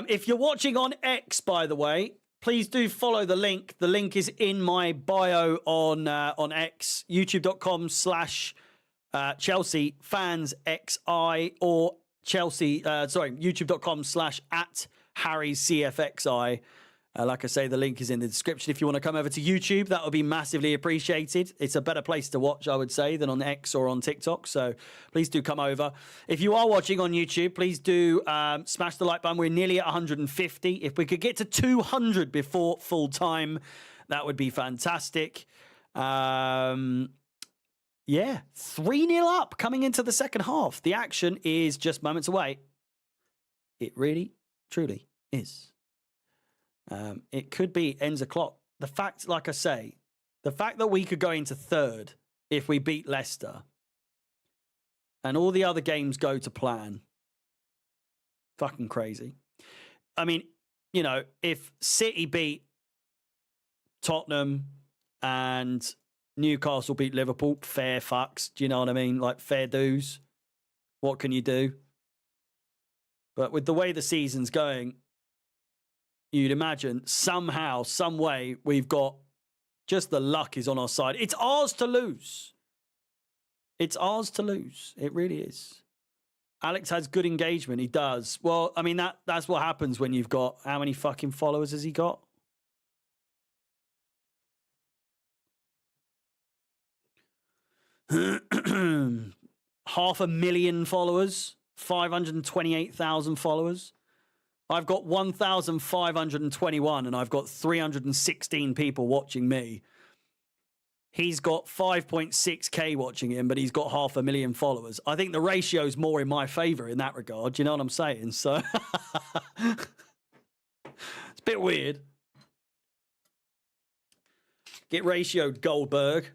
If you're watching on X, by the way, please do follow the link. The link is in my bio on X, youtube.com/Chelsea fans XI or Chelsea, youtube.com/@HarryCFXI. Like I say, the link is in the description. If you want to come over to YouTube, that would be massively appreciated. It's a better place to watch, I would say, than on X or on TikTok. So please do come over. If you are watching on YouTube, please do smash the like button. We're nearly at 150. If we could get to 200 before full time, that would be fantastic. Yeah, 3-0 up coming into the second half. The action is just moments away. It really, truly is. It could be ends of clock. The fact, like I say, the fact that we could go into third if we beat Leicester and all the other games go to plan. Fucking crazy. I mean, you know, if City beat Tottenham and Newcastle beat Liverpool, fair fucks. Do you know what I mean? Like fair dues. What can you do? But with the way the season's going, you'd imagine somehow, some way, we've got just the luck is on our side. It's ours to lose. It's ours to lose. It really is. Alex has good engagement. He does. Well, I mean, that's what happens when you've got, how many fucking followers has he got? Half a million followers, 528,000 followers. I've got 1,521 and I've got 316 people watching me. He's got 5.6k watching him, but he's got 500,000 followers. I think the ratio's more in my favor in that regard. Do you know what I'm saying? So it's a bit weird. Get ratioed, Goldberg.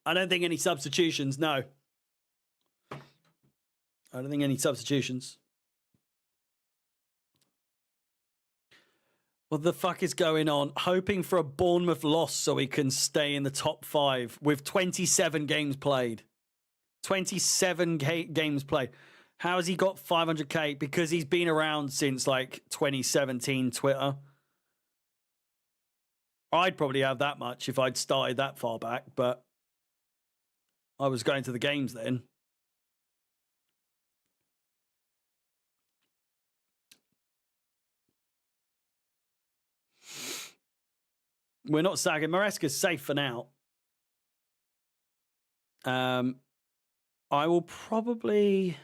I don't think any substitutions, no. I don't think any substitutions. What the fuck is going on? Hoping for a Bournemouth loss so we can stay in the top 5 with 27 games played. 27 games played. How has he got 500k? Because he's been around since like 2017 Twitter. I'd probably have that much if I'd started that far back, but I was going to the games then. We're not sagging. Maresca's safe for now. I will probably...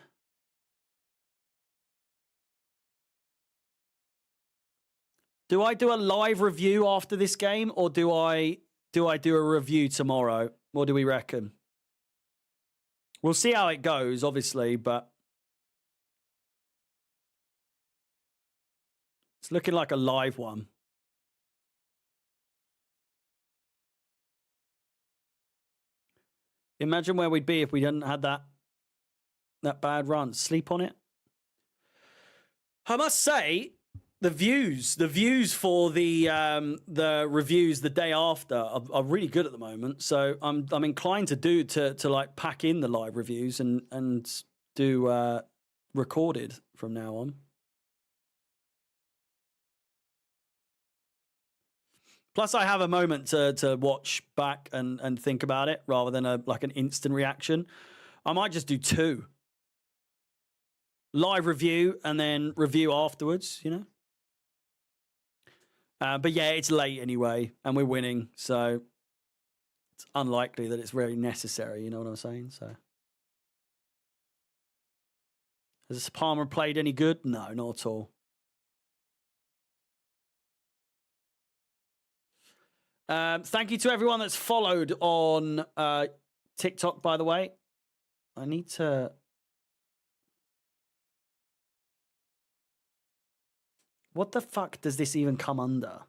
Do I do a live review after this game, or do I do a review tomorrow? What do we reckon? We'll see how it goes, obviously, but it's looking like a live one. Imagine where we'd be if we hadn't had that bad run. Sleep on it. I must say, the views for the reviews the day after are really good at the moment. So I'm inclined to like pack in the live reviews and do recorded from now on. Plus, I have a moment to watch back and think about it rather than like an instant reaction. I might just do 2. Live review and then review afterwards, you know? But yeah, it's late anyway, and we're winning, so it's unlikely that it's really necessary, you know what I'm saying? So, has Palmer played any good? No, not at all. Thank you to everyone that's followed on TikTok, by the way. I need to... What the fuck does this even come under?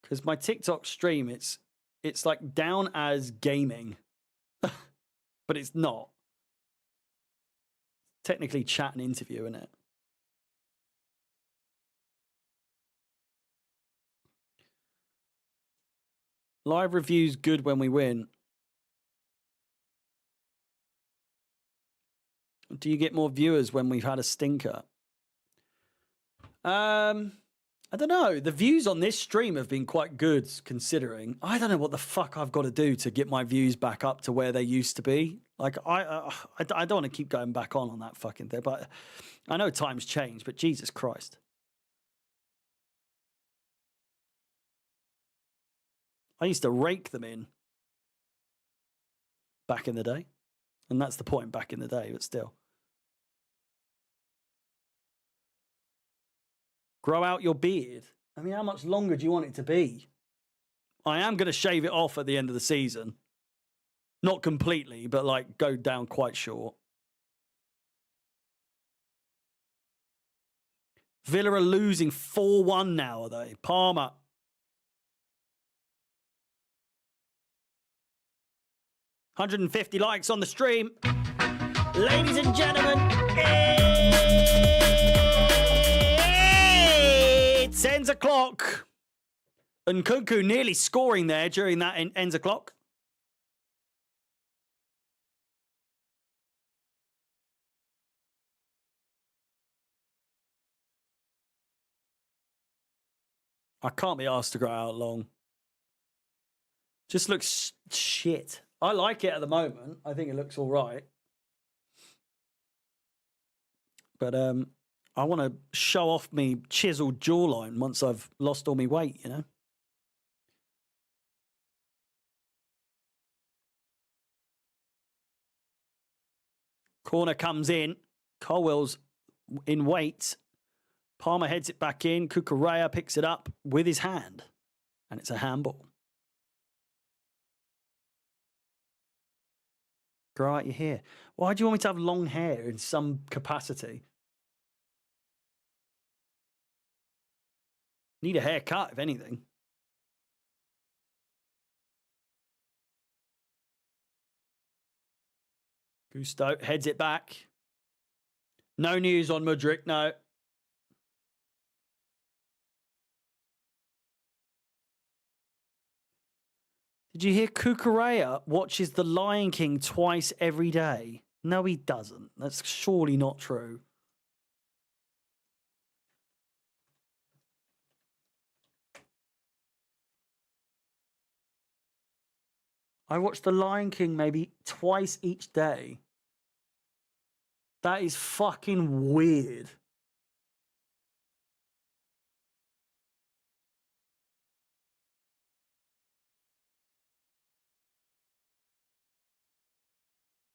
Because my TikTok stream, it's like down as gaming. But it's not. Technically chat and interview, isn't it? Live reviews good when we win. Do you get more viewers when we've had a stinker? I don't know. The views on this stream have been quite good, considering. I don't know what the fuck I've got to do to get my views back up to where they used to be. Like, I don't want to keep going back on that fucking thing, but I know times change, but Jesus Christ. I used to rake them in back in the day. And that's the point, back in the day, but still. Grow out your beard. I mean, how much longer do you want it to be? I am going to shave it off at the end of the season. Not completely, but like go down quite short. Villa are losing 4-1 now, are they? Palmer. $150 likes on the stream. Ladies and gentlemen, it's ends o'clock. And Cuckoo nearly scoring there during that ends o'clock. I can't be asked to grow out long. Just looks shit. I like it at the moment. I think it looks all right. But I want to show off me chiseled jawline once I've lost all my weight, you know? Corner comes in. Colwell's in weight. Palmer heads it back in. Cucurella picks it up with his hand. And it's a handball. Grow out your hair. Why do you want me to have long hair in some capacity? Need a haircut, if anything. Gusto heads it back. No news on Mudryk, no. Did you hear Cucurella watches The Lion King twice every day? No, he doesn't. That's surely not true. I watch The Lion King maybe twice each day. That is fucking weird.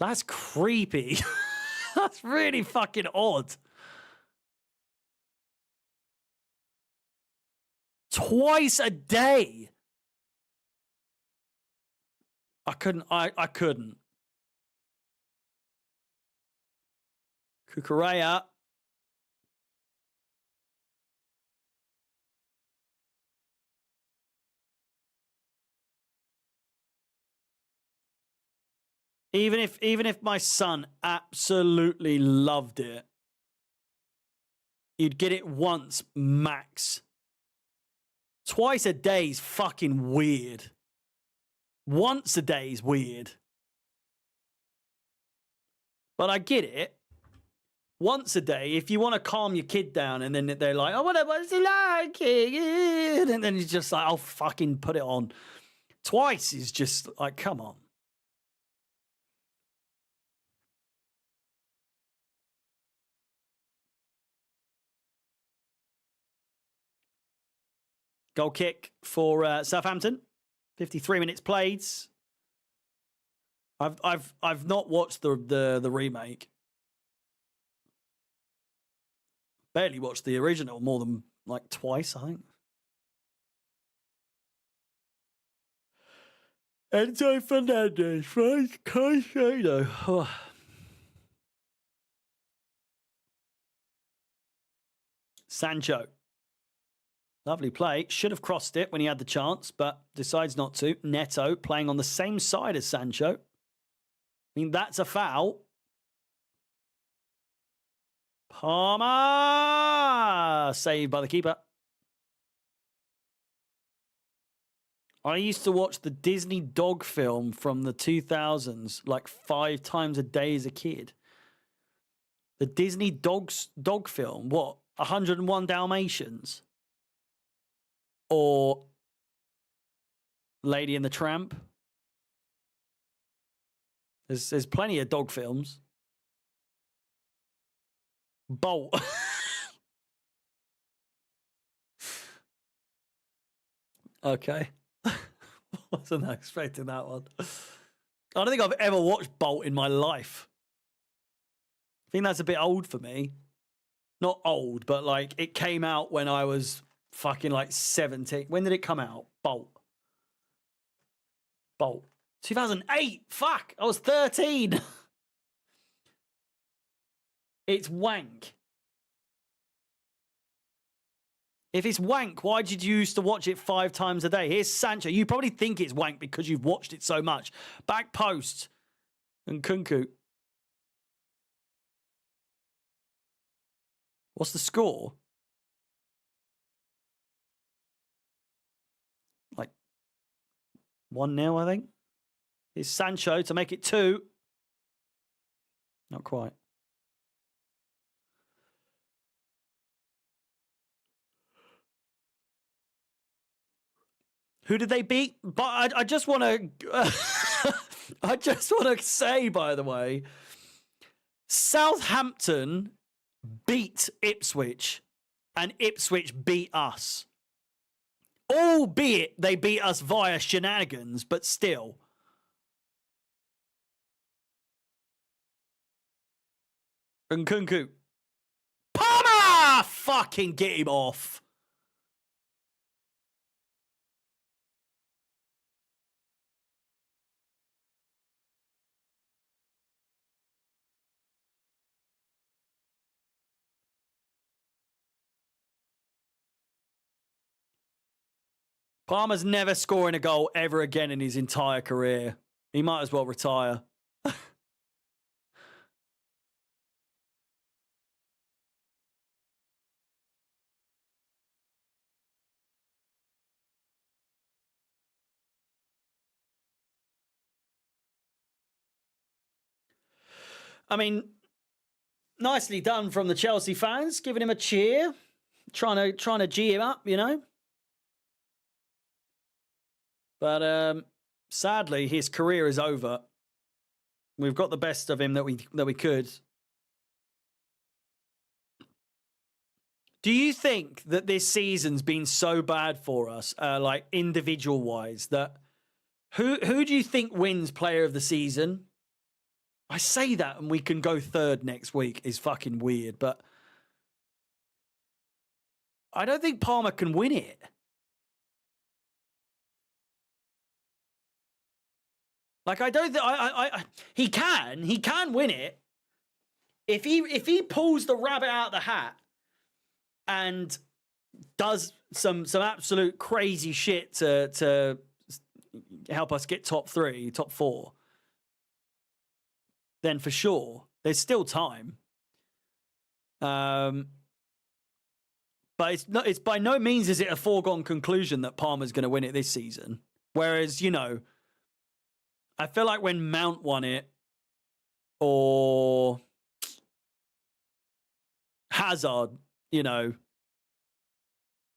That's creepy. That's really fucking odd. Twice a day. I couldn't. Cucurella. Even if my son absolutely loved it, you'd get it once max. Twice a day's fucking weird. Once a day's weird. But I get it. Once a day, if you want to calm your kid down and then they're like, oh, what's he like? And then he's just like, I'll fucking put it on. Twice is just like, come on. Goal kick for Southampton. 53 minutes played. I've not watched the remake. Barely watched the original more than like twice, I think. Enzo Fernandez, Frank Caicedo. Sancho. Lovely play. Should have crossed it when he had the chance, but decides not to. Neto playing on the same side as Sancho. I mean, that's a foul. Palmer! Saved by the keeper. I used to watch the Disney dog film from the 2000s like 5 times a day as a kid. The Disney dog film. What? 101 Dalmatians? Or Lady and the Tramp? There's plenty of dog films. Bolt. Okay. Wasn't expecting that one. I don't think I've ever watched Bolt in my life. I think that's a bit old for me. Not old, but like it came out when I was fucking like 17. When did it come out? Bolt. 2008. Fuck. I was 13. It's wank. If it's wank, why did you used to watch it 5 times a day? Here's Sancho. You probably think it's wank because you've watched it so much. Back post and Kunku. What's the score? Like 1-0, I think. Here's Sancho to make it 2. Not quite. Who did they beat? But I just want to... I just want to say, by the way, Southampton beat Ipswich and Ipswich beat us. Albeit they beat us via shenanigans, but still. And Kunku. Palmer! Fucking get him off. Palmer's never scoring a goal ever again in his entire career. He might as well retire. I mean, nicely done from the Chelsea fans, giving him a cheer, trying to G him up, you know. But sadly, his career is over. We've got the best of him that we could. Do you think that this season's been so bad for us, like individual wise, that who do you think wins Player of the Season? I say that and we can go third next week is fucking weird, but I don't think Palmer can win it. Like I don't he can win it if he pulls the rabbit out of the hat and does some absolute crazy shit to help us get top 3, top 4. Then for sure, there's still time. But it's by no means is it a foregone conclusion that Palmer's going to win it this season. Whereas, you know, I feel like when Mount won it or Hazard, you know,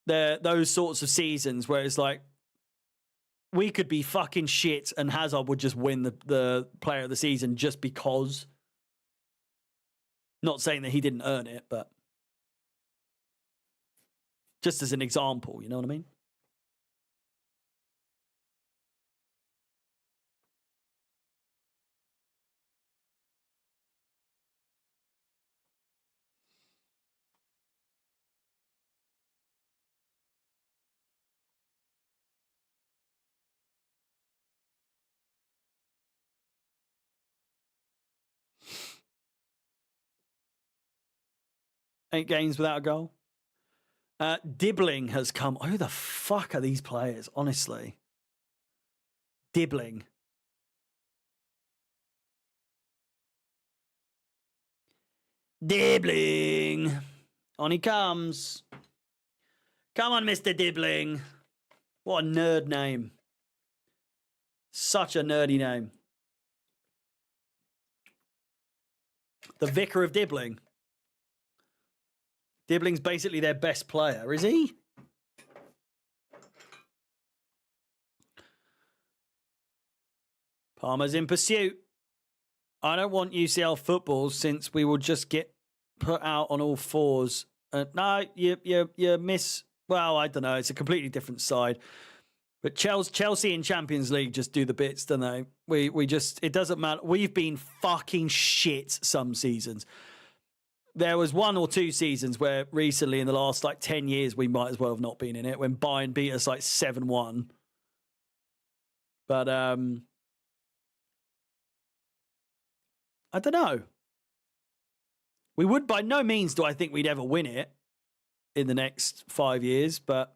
those sorts of seasons where it's like we could be fucking shit and Hazard would just win the Player of the Season just because. Not saying that he didn't earn it, but just as an example, you know what I mean? Eight games without a goal. Dibbling has come. Who the fuck are these players, honestly? Dibbling. Dibbling. On he comes. Come on, Mr. Dibbling. What a nerd name. Such a nerdy name. The Vicar of Dibbling. Dibbling's basically their best player, is he? Palmer's in pursuit. I don't want UCL football since we will just get put out on all fours. No, you miss. Well, I don't know. It's a completely different side. But Chelsea in Champions League just do the bits, don't they? We just, it doesn't matter. We've been fucking shit some seasons. There was 1 or 2 seasons where recently in the last like 10 years, we might as well have not been in it when Bayern beat us like 7-1. But I don't know. We would by no means do I think we'd ever win it in the next 5 years, but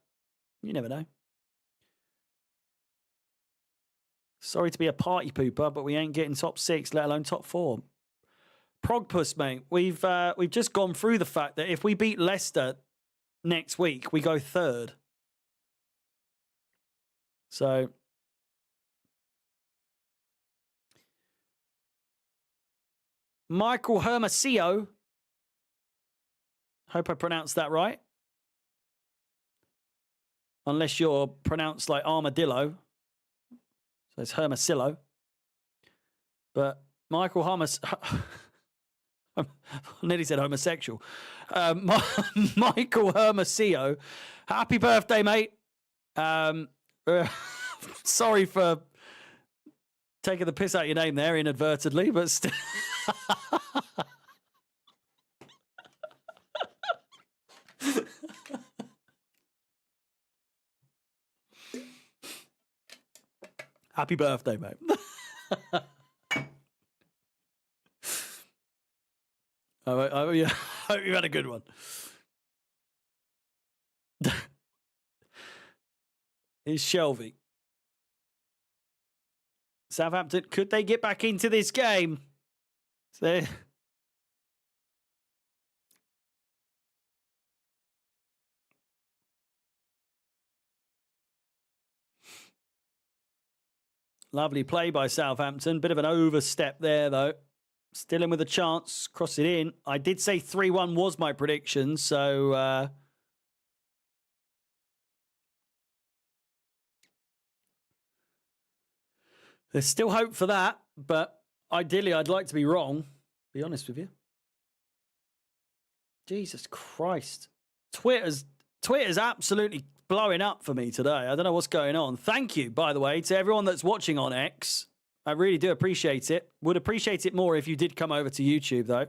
you never know. Sorry to be a party pooper, but we ain't getting top 6, let alone top 4. Progpuss, mate, we've just gone through the fact that if we beat Leicester next week, we go 3rd. So Michael Hermosillo, hope I pronounced that right. Unless you're pronounced like armadillo. So it's Hermosillo. But Michael I nearly said homosexual. Michael Hermosillo, happy birthday, mate. Sorry for taking the piss out of your name there inadvertently, but still. Happy birthday, mate. I hope you had a good one. Is Shelby. Southampton, could they get back into this game? Lovely play by Southampton. Bit of an overstep there, though. Still in with a chance. Cross it in. I did say 3-1 was my prediction, so... there's still hope for that, but ideally I'd like to be wrong, be honest with you. Jesus Christ. Twitter's absolutely blowing up for me today. I don't know what's going on. Thank you, by the way, to everyone that's watching on X. I really do appreciate it. Would appreciate it more if you did come over to YouTube, though.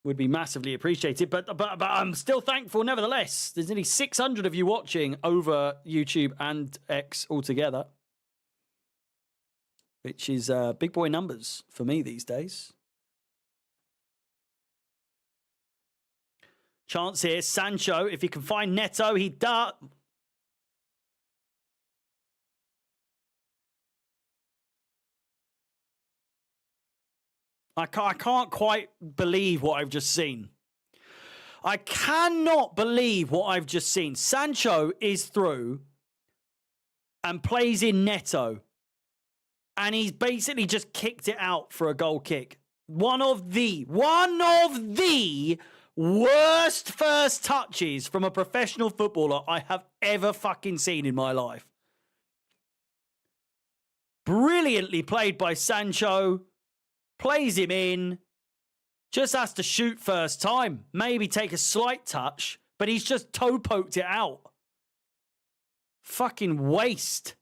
Would be massively appreciated. But I'm still thankful nevertheless. There's nearly 600 of you watching over YouTube and X altogether. Which is big boy numbers for me these days. Chance here. Sancho, if he can find Neto, he does. I can't quite believe what I've just seen. I cannot believe what I've just seen. Sancho is through and plays in Neto. And he's basically just kicked it out for a goal kick. One of the worst first touches from a professional footballer I have ever fucking seen in my life. Brilliantly played by Sancho. Plays him in. Just has to shoot first time. Maybe take a slight touch. But he's just toe poked it out. Fucking waste.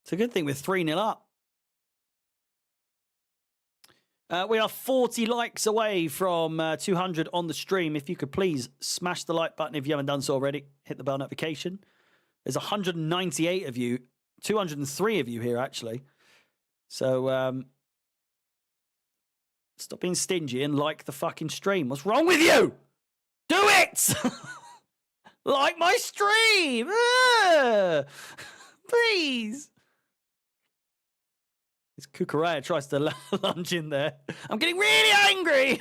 It's a good thing we're 3-0 up. We are 40 likes away from 200 on the stream. If you could please smash the like button if you haven't done so already. Hit the bell notification. There's 198 of you. 203 of you here, actually. So, stop being stingy and like the fucking stream. What's wrong with you? Do it! Like my stream! Please! This Kukuraya tries to lunge in there. I'm getting really angry!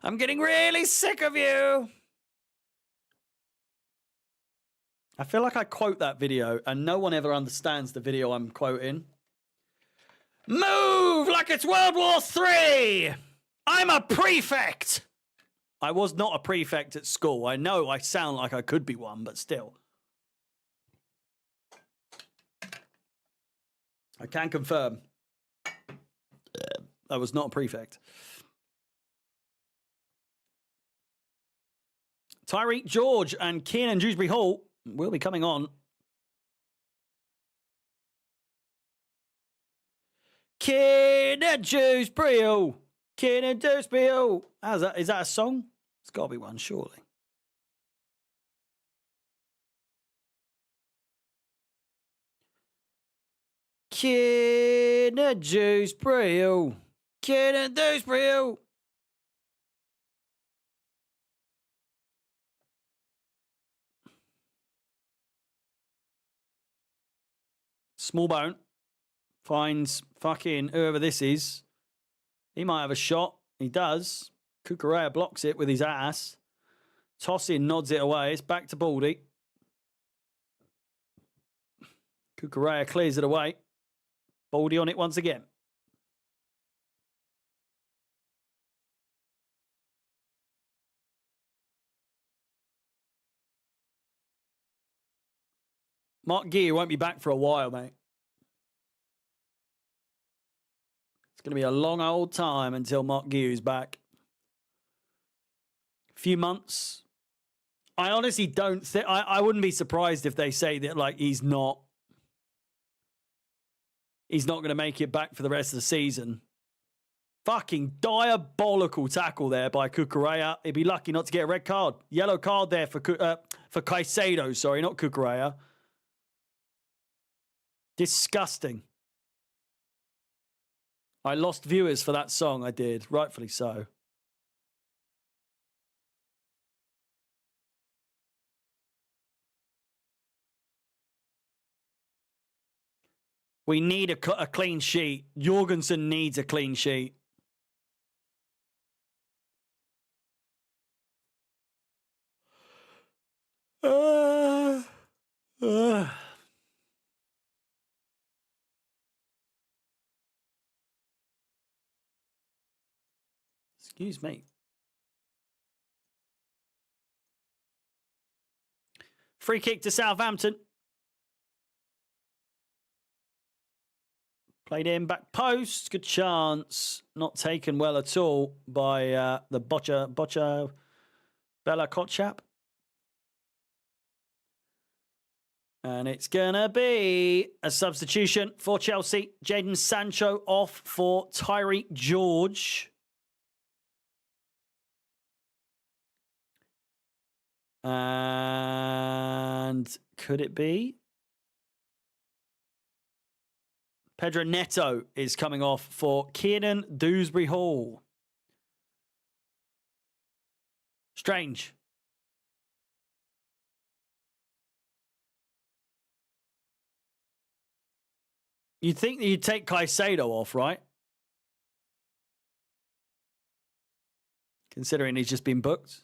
I'm getting really sick of you! I feel like I quote that video and no one ever understands the video I'm quoting. Move like it's World War III. I'm a prefect. I was not a prefect at school. I know I sound like I could be one, but still. I can confirm I was not a prefect. Tyreek George and Keenan Dewsbury Hall will be coming on. Keenan Dewsbury Hall. Keenan Dewsbury Hall. How's that? Is that a song? It's got to be one, surely. Keenan Dewsbury Hall. Keenan Dewsbury Hall. Small bone finds fucking whoever this is. He might have a shot. He does. Kukurea blocks it with his ass. Tosin nods it away. It's back to Baldy. Kukurea clears it away. Baldy on it once again. Mark Gear won't be back for a while, mate. It's going to be a long old time until Mark Gear is back. A few months. I honestly don't think... I wouldn't be surprised if they say that, like, he's not going to make it back for the rest of the season. Fucking diabolical tackle there by Kukurea. He'd be lucky not to get a red card. Yellow card there for Caicedo, sorry, not Kukurea. Disgusting. I lost viewers for that song, I did. Rightfully so. We need a clean sheet. Jorgensen needs a clean sheet. Excuse me. Free kick to Southampton. Played in back post. Good chance. Not taken well at all by the Boccia Bella Kotchap. And it's going to be a substitution for Chelsea. Jadon Sancho off for Tyreek George. And could it be? Pedro Neto is coming off for Keenan Dewsbury Hall. Strange. You'd think that you'd take Caicedo off, right? Considering he's just been booked.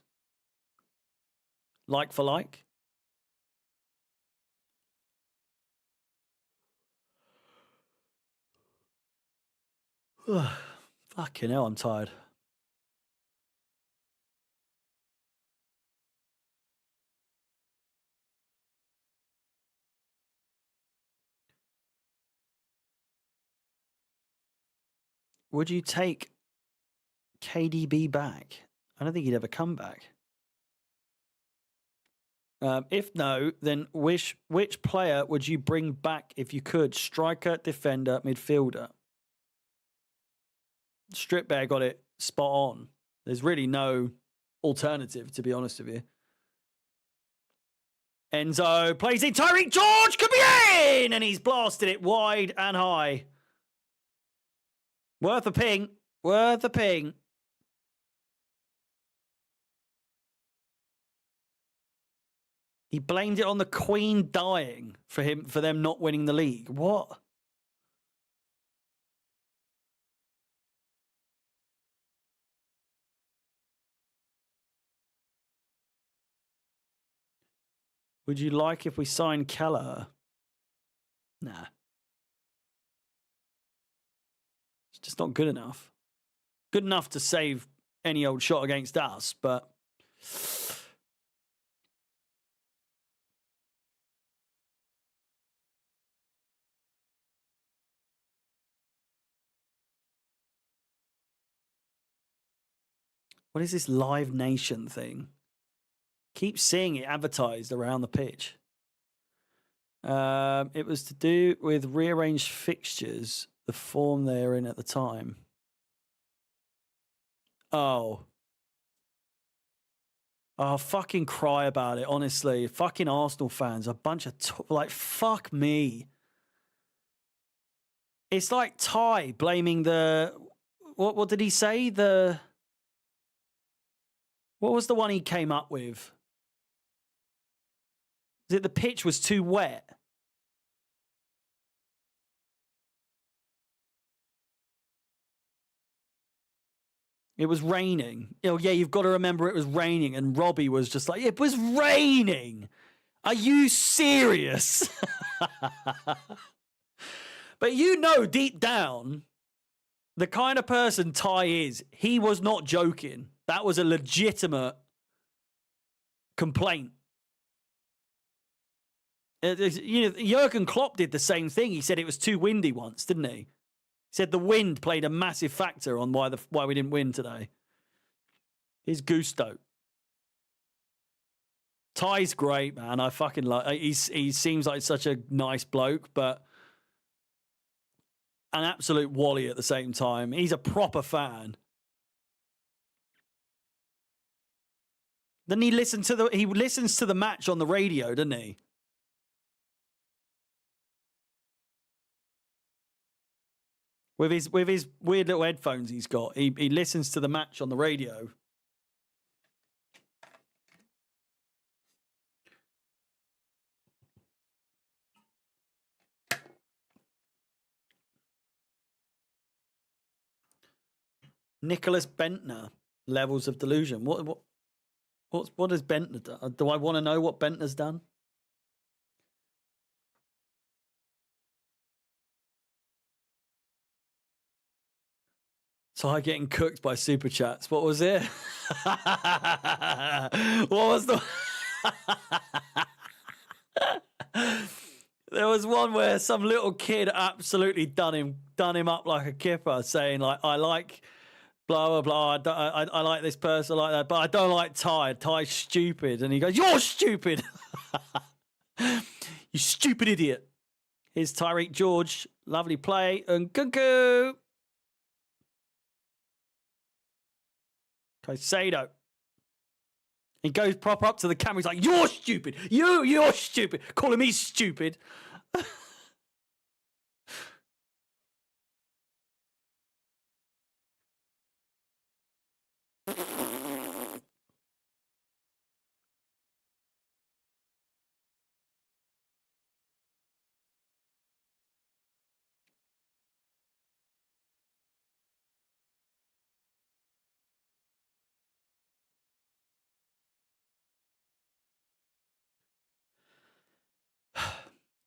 Like for like. Fucking hell, I'm tired. Would you take KDB back? I don't think he'd ever come back. If no, then which player would you bring back if you could? Striker, defender, midfielder. Strip Bear got it spot on. There's really no alternative, to be honest with you. Enzo plays in. Tyreek George could be in! And he's blasted it wide and high. Worth a ping. Worth a ping. He blamed it on the Queen dying for them not winning the league. What? Would you like if we signed Kelleher? Nah. just not good enough. Good enough to save any old shot against us, but what is this Live Nation thing? Keep seeing it advertised around the pitch. It was to do with rearranged fixtures, the form they're in at the time. Oh, fucking cry about it, honestly. Fucking Arsenal fans, a bunch of, like, fuck me. It's like Ty blaming the, what did he say? What was the one he came up with? Is it the pitch was too wet? It was raining. Oh, yeah, you've got to remember it was raining. And Robbie was just like, it was raining. Are you serious? But you know deep down, the kind of person Ty is, he was not joking. That was a legitimate complaint. You know, Jurgen Klopp did the same thing. He said it was too windy once, didn't he? He said the wind played a massive factor on why we didn't win today. His gusto. Ty's great, man. I fucking like. He seems like such a nice bloke, but an absolute wally at the same time. He's a proper fan. Then he listens to the match on the radio, doesn't he? With his weird little headphones he's got. He listens to the match on the radio. Nicholas Bentner, levels of delusion. What has Bentner done? Do I want to know what Bentner's done? So I'm getting cooked by super chats. What was it? What was the? There was one where some little kid absolutely done him up like a kipper, saying like, I like blah blah blah. I like this person like that, but I don't like Ty. Ty's stupid, and he goes, "You're stupid, you stupid idiot." Here's Tyreek George, lovely play, and cuckoo. Caicedo. He goes proper up to the camera. He's like, "You're stupid. You're stupid." Calling me stupid.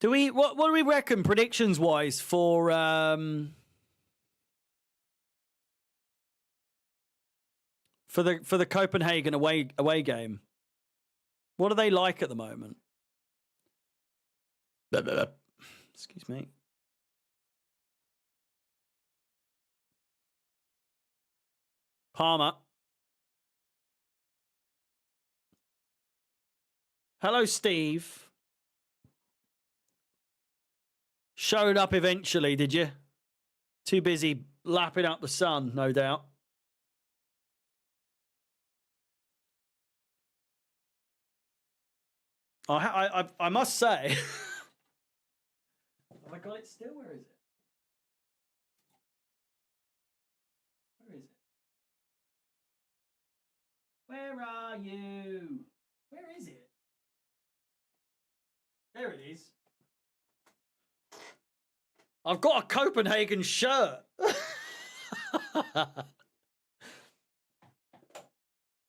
What do we reckon predictions wise for the Copenhagen away game? What are they like at the moment? Blah, blah, blah. Excuse me. Palmer. Hello, Steve. Showed up eventually, did you? Too busy lapping up the sun, no doubt. I must say... Have I got it still? Where is it? Where is it? Where are you? Where is it? There it is. I've got a Copenhagen shirt.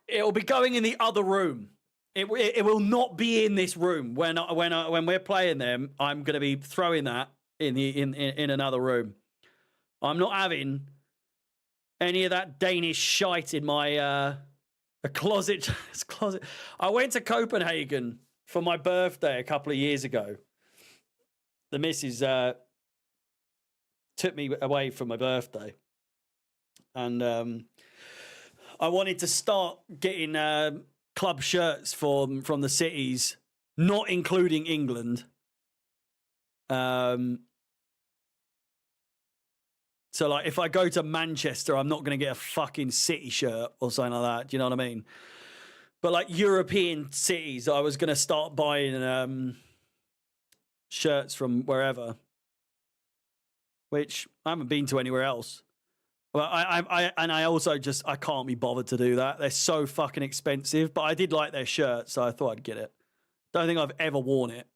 It'll be going in the other room. It will not be in this room when we're playing them. I'm going to be throwing that in another room. I'm not having any of that Danish shite in my a closet. Closet. I went to Copenhagen for my birthday a couple of years ago. The missus took me away for my birthday, and I wanted to start getting club shirts from the cities, not including England. So, like, if I go to Manchester, I'm not going to get a fucking City shirt or something like that. Do you know what I mean? But, like, European cities, I was going to start buying shirts from wherever, which I haven't been to anywhere else. Well, I also just, I can't be bothered to do that. They're so fucking expensive, but I did like their shirt, so I thought I'd get it. Don't think I've ever worn it.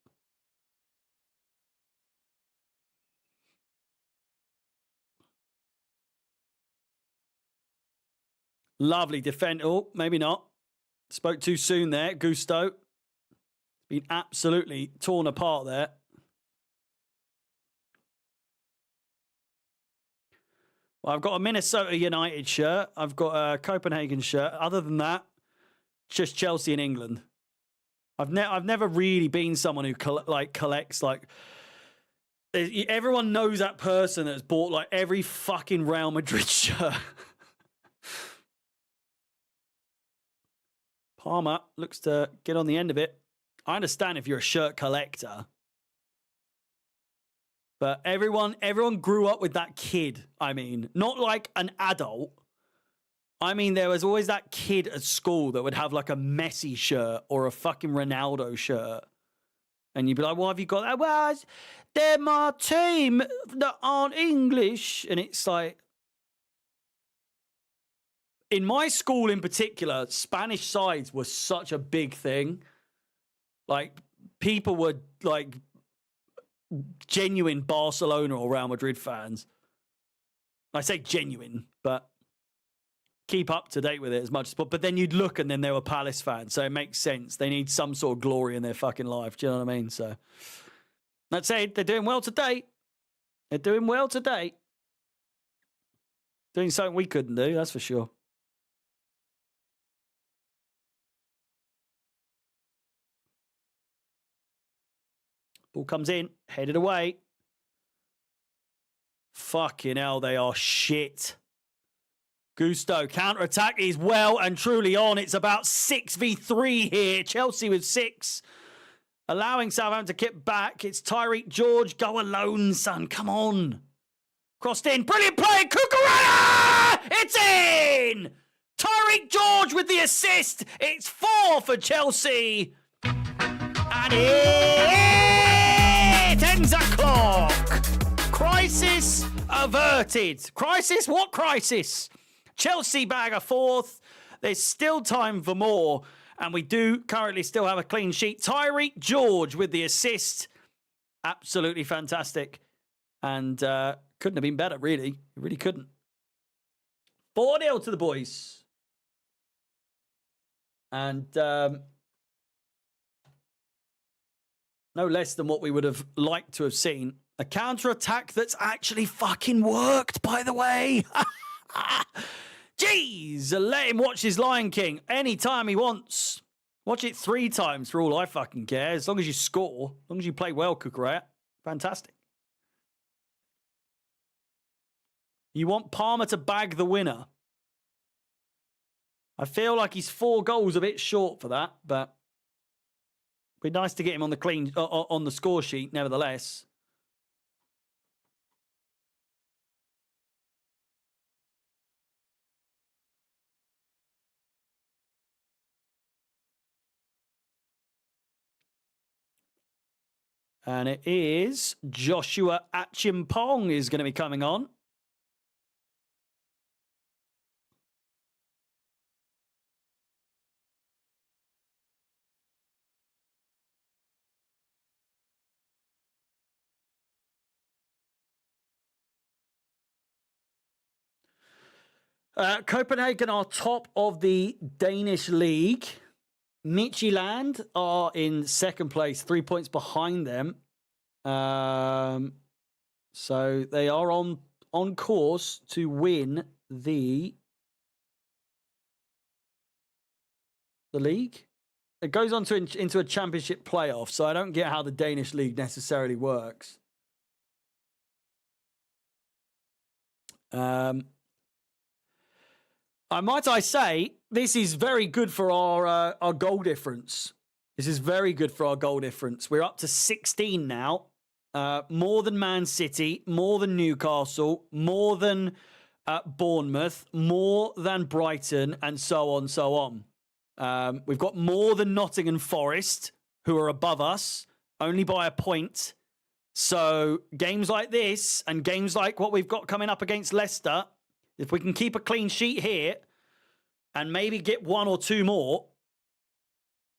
Lovely defend. Oh, maybe not. Spoke too soon there. Gusto. Been absolutely torn apart there. Well, I've got a Minnesota United shirt. I've got a Copenhagen shirt. Other than that, just Chelsea and England. I've never really been someone who collects like. Everyone knows that person that's bought like every fucking Real Madrid shirt. Palmer looks to get on the end of it. I understand if you're a shirt collector. But everyone grew up with that kid. I mean, not like an adult. I mean, there was always that kid at school that would have like a Messi shirt or a fucking Ronaldo shirt. And you'd be like, why have you got that? Well, they're my team that aren't English. And it's like, in my school in particular, Spanish sides were such a big thing. Like, people were like genuine Barcelona or Real Madrid fans. I say genuine, but keep up to date with it as much as possible. But then you'd look and then they were Palace fans. So it makes sense. They need some sort of glory in their fucking life. Do you know what I mean? So that's it. They're doing well today. They're doing well today. Doing something we couldn't do, that's for sure. Ball comes in, headed away. Fucking hell, they are shit. Gusto, counter-attack is well and truly on. It's about 6v3 here. Chelsea with 6. Allowing Southampton to kick back. It's Tyreek George. Go alone, son. Come on. Crossed in. Brilliant play. Cucurella! It's in! Tyreek George with the assist. It's 4 for Chelsea. And it ends the clock. Crisis averted. Crisis? What crisis? Chelsea bag a 4th. There's still time for more. And we do currently still have a clean sheet. Tyreek George with the assist. Absolutely fantastic. And couldn't have been better, really. It really couldn't. 4-0 to the boys. And no less than what we would have liked to have seen. A counter-attack that's actually fucking worked, by the way. Jeez, let him watch his Lion King anytime he wants. Watch it 3 times for all I fucking care. As long as you score, as long as you play well, Cucurella. Fantastic. You want Palmer to bag the winner. I feel like he's 4 goals a bit short for that, but it'd be nice to get him on the clean on the score sheet, nevertheless. And it is Joshua Achimpong is going to be coming on. Copenhagen are top of the Danish league. Midtjylland are in 2nd place, 3 points behind them. So they are on course to win the league. It goes on to into a championship playoff, so I don't get how the Danish league necessarily works. Might I say, this is very good for our goal difference. This is very good for our goal difference. We're up to 16 now. More than Man City, more than Newcastle, more than Bournemouth, more than Brighton, and so on, so on. We've got more than Nottingham Forest, who are above us, only by a point. So games like this and games like what we've got coming up against Leicester, if we can keep a clean sheet here and maybe get one or two more,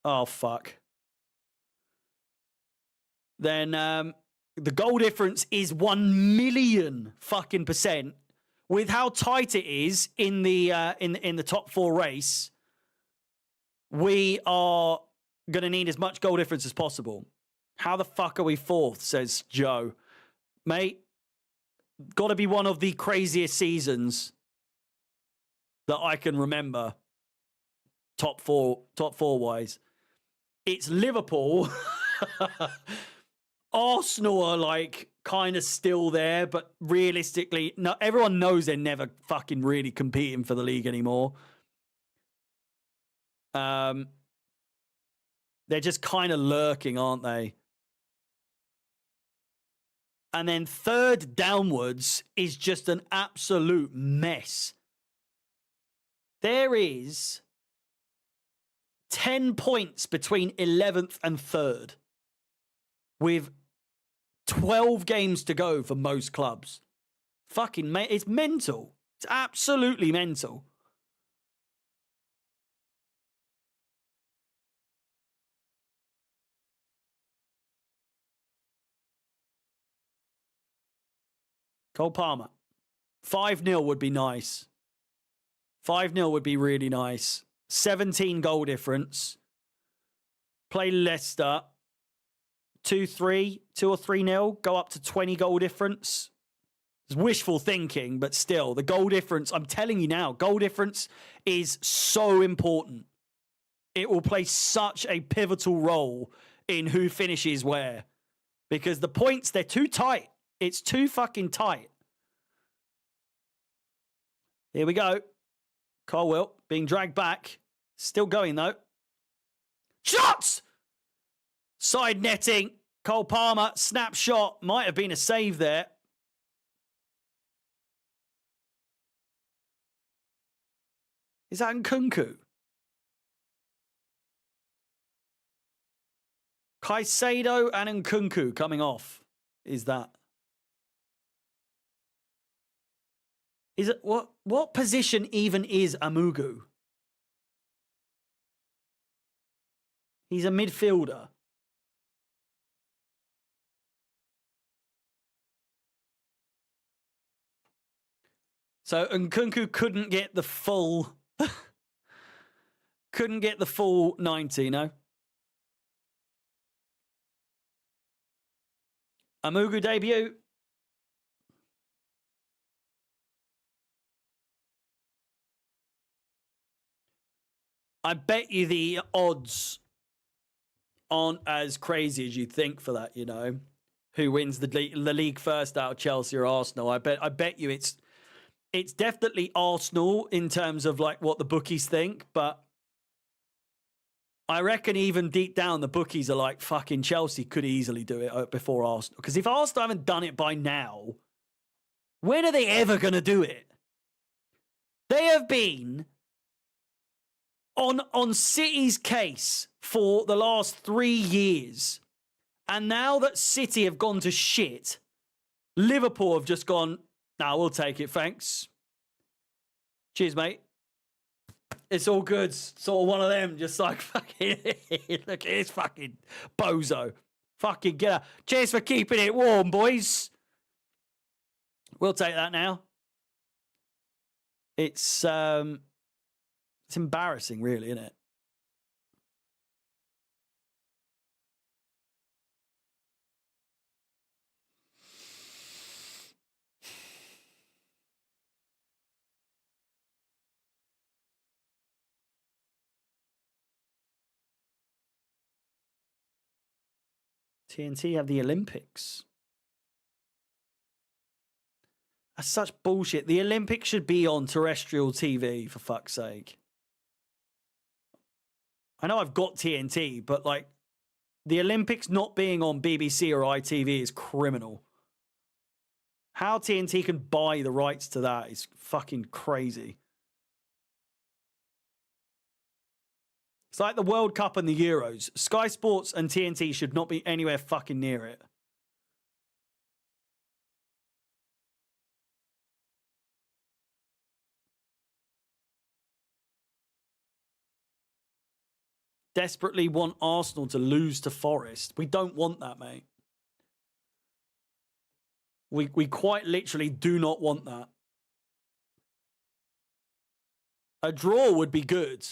oh, fuck. Then the goal difference is 1 million fucking percent. With how tight it is in the top four race, we are going to need as much goal difference as possible. How the fuck are we fourth, says Joe. Mate, got to be one of the craziest seasons that I can remember, top four wise. It's Liverpool. Arsenal are like kind of still there, but realistically, no, everyone knows they're never fucking really competing for the league anymore. They're just kind of lurking, aren't they? And then third downwards is just an absolute mess. There is 10 points between 11th and 3rd with 12 games to go for most clubs. Fucking it's mental. It's absolutely mental. Cole Palmer. 5-0 would be nice. 5-0 would be really nice. 17 goal difference. Play Leicester. 2-3, 2 or 3-0. Go up to 20 goal difference. It's wishful thinking, but still, the goal difference, I'm telling you now, goal difference is so important. It will play such a pivotal role in who finishes where. Because the points, they're too tight. It's too fucking tight. Here we go. Colwill being dragged back. Still going, though. Shots! Side netting. Cole Palmer, snapshot. Might have been a save there. Is that Nkunku? Caicedo and Nkunku coming off. Is that? Is it what position even is Amugu? He's a midfielder. So Nkunku couldn't get the full 90, no? Amugu debut. I bet you the odds aren't as crazy as you'd think for that, you know. Who wins the league first out of Chelsea or Arsenal? I bet you it's definitely Arsenal in terms of like what the bookies think, but I reckon even deep down the bookies are like, fucking Chelsea could easily do it before Arsenal. Because if Arsenal haven't done it by now, when are they ever going to do it? They have been on City's case for the last 3 years. And now that City have gone to shit, Liverpool have just gone, nah, we'll take it, thanks. Cheers, mate. It's all good. Sort of one of them, just like, fucking, look at this fucking bozo. Fucking get up. Cheers for keeping it warm, boys. We'll take that now. It's embarrassing, really, isn't it? TNT have the Olympics. That's such bullshit. The Olympics should be on terrestrial TV, for fuck's sake. I know I've got TNT, but like the Olympics not being on BBC or ITV is criminal. How TNT can buy the rights to that is fucking crazy. It's like the World Cup and the Euros. Sky Sports and TNT should not be anywhere fucking near it. Desperately want Arsenal to lose to Forest. We don't want that, mate. We quite literally do not want that. A draw would be good.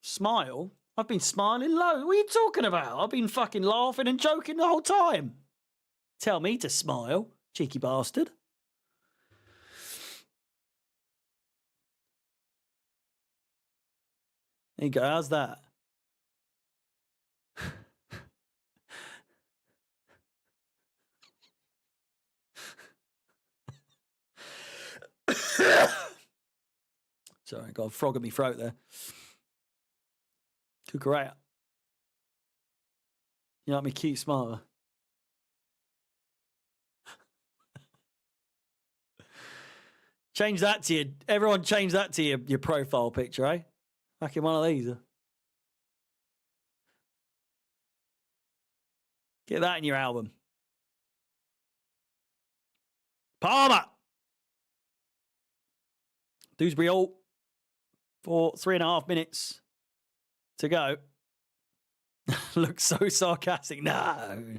Smile? I've been smiling low. What are you talking about? I've been fucking laughing and joking the whole time. Tell me to smile, cheeky bastard. There you go. How's that? Sorry, I got a frog in my throat there. Kukuraya. You like me cute smiler? Change that to your... Everyone change that to your profile picture, eh? Fucking one of these. Get that in your album. Palmer! Dewsbury Hall for 3.5 minutes to go. Looks so sarcastic. No.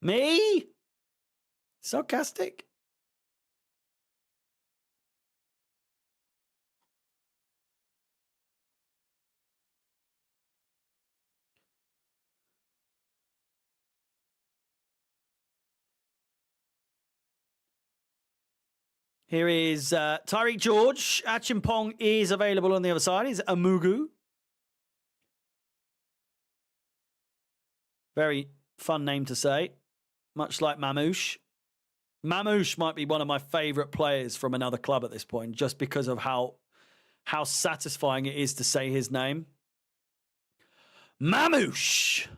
Me? Sarcastic? Here is Tyreek George. Achimpong is available on the other side. Is Amugu. Very fun name to say. Much like Mamouche. Mamouche might be one of my favourite players from another club at this point, just because of how satisfying it is to say his name. Mamouche!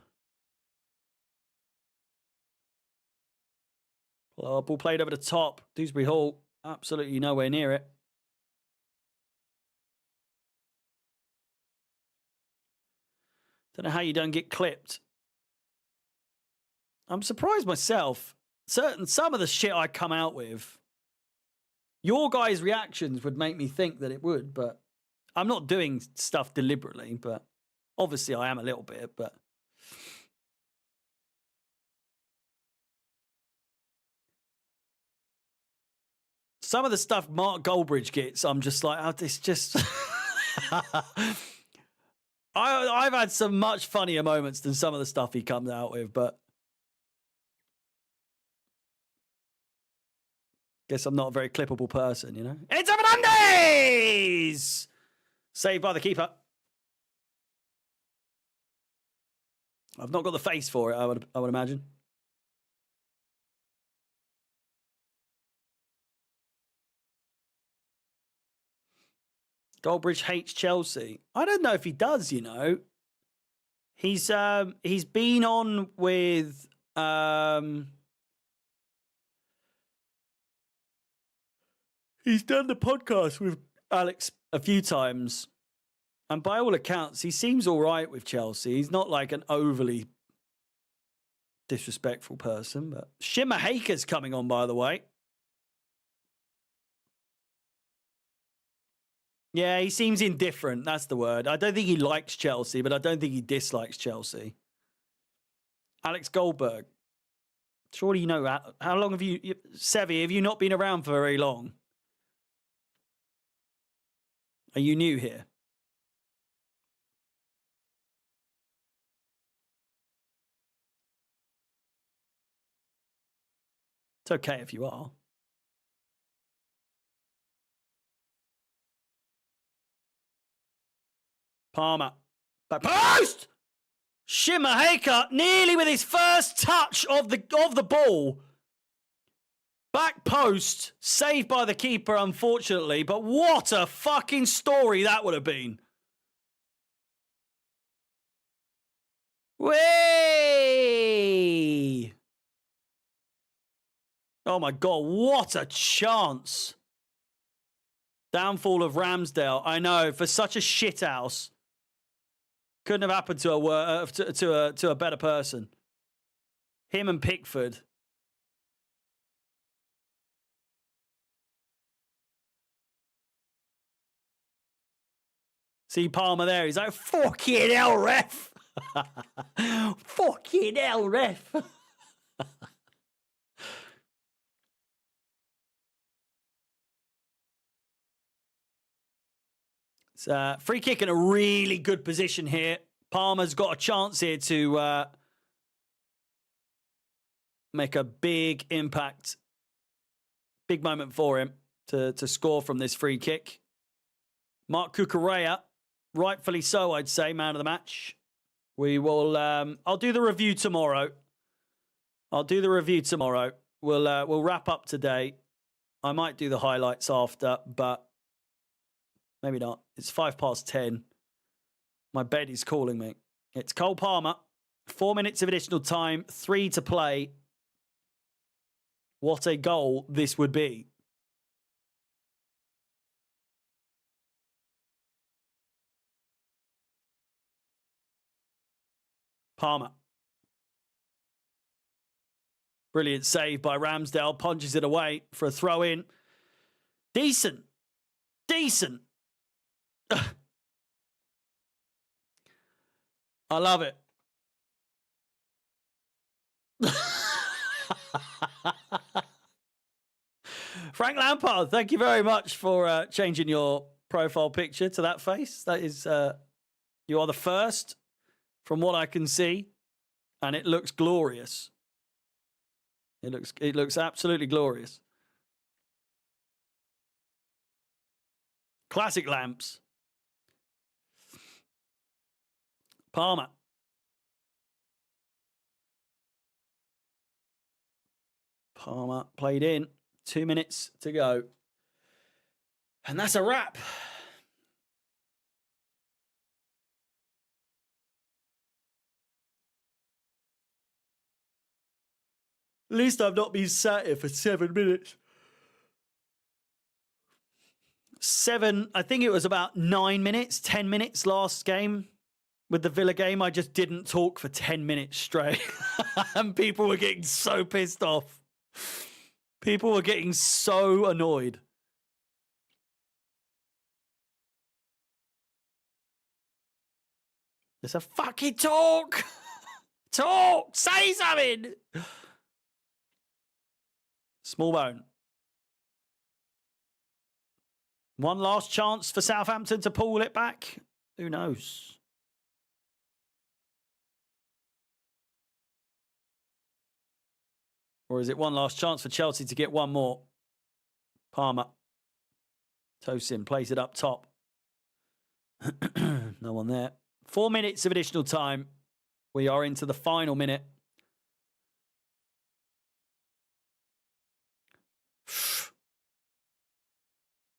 Ball played over the top. Dewsbury Hall, absolutely nowhere near it. Don't know how you don't get clipped. I'm surprised myself. Some of the shit I come out with, your guys' reactions would make me think that it would, but I'm not doing stuff deliberately, but obviously I am a little bit, but... Some of the stuff Mark Goldbridge gets, I'm just like, oh, it's just... I've had some much funnier moments than some of the stuff he comes out with, but... Guess I'm not a very clippable person, you know? It's Fernandez! Saved by the keeper. I've not got the face for it, I would imagine. Goldbridge hates Chelsea. I don't know if he does, you know. He's been on with he's done the podcast with Alex a few times. And by all accounts, he seems all right with Chelsea. He's not like an overly disrespectful person. But Shimmer Haker's coming on, by the way. Yeah, he seems indifferent. That's the word. I don't think he likes Chelsea, but I don't think he dislikes Chelsea. Alex Goldberg. Surely you know how long have you... Sevi, have you not been around for very long? Are you new here? It's okay if you are. Palmer. Back post! Shimmer Haker nearly with his first touch of the ball. Back post, saved by the keeper, unfortunately. But what a fucking story that would have been. Way! Oh my God, what a chance. Downfall of Ramsdale. I know, for such a shithouse. Couldn't have happened to a better person. Him and Pickford. See Palmer there. He's like, fucking hell, ref. Fucking hell, ref. It's a free kick in a really good position here. Palmer's got a chance here to make a big impact. Big moment for him to score from this free kick. Mark Cucurella, rightfully so, I'd say, man of the match. We will. I'll do the review tomorrow. We'll wrap up today. I might do the highlights after, but maybe not. It's 10:05. My bed is calling me. It's Cole Palmer. 4 minutes of additional time, 3 to play. What a goal this would be. Palmer. Brilliant save by Ramsdale. Punches it away for a throw in. Decent. I love it. Frank Lampard, thank you very much for changing your profile picture to that face. That is, you are the first from what I can see, and it looks glorious. It looks absolutely glorious. Classic lamps. Palmer. Palmer played in. 2 minutes to go. And that's a wrap. At least I've not been sat here for 7 minutes. I think it was about 9 minutes, 10 minutes last game. With the Villa game, I just didn't talk for 10 minutes straight. And people were getting so pissed off. People were getting so annoyed. It's a fucking talk. Talk. Say something. Small bone. One last chance for Southampton to pull it back. Who knows? Or is it one last chance for Chelsea to get one more? Palmer. Tosin plays it up top. No one there. 4 minutes of additional time. We are into the final minute.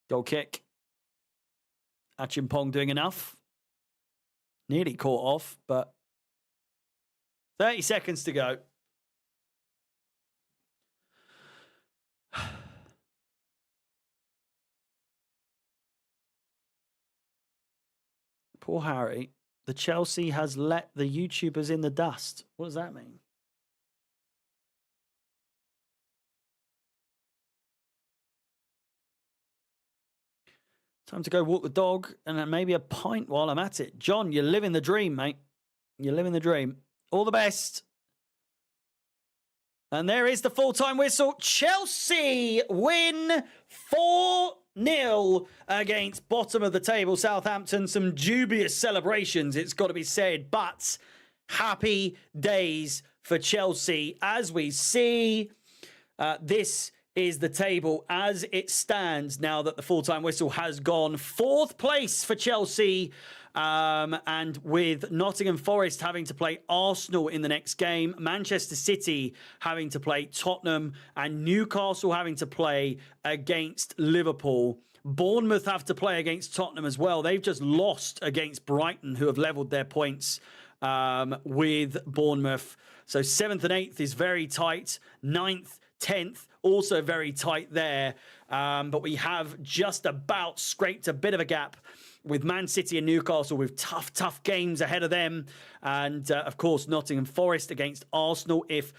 Goal kick. Achimpong doing enough. Nearly caught off, but 30 seconds to go. Poor Harry. The Chelsea has let the YouTubers in the dust. What does that mean? Time to go walk the dog and then maybe a pint while I'm at it. John, you're living the dream, mate. You're living the dream. All the best. And there is the full-time whistle. Chelsea win 4-0 against bottom of the table Southampton. Some dubious celebrations, it's got to be said, but happy days for Chelsea as we see This is the table as it stands now that the full-time whistle has gone. 4th place for Chelsea, and with Nottingham Forest having to play Arsenal in the next game, Manchester City having to play Tottenham, and Newcastle having to play against Liverpool. Bournemouth have to play against Tottenham as well. They've just lost against Brighton, who have levelled their points with Bournemouth. So 7th and 8th is very tight. 9th, 10th, also very tight there. But we have just about scraped a bit of a gap with Man City and Newcastle with tough games ahead of them. And, of course, Nottingham Forest against Arsenal. If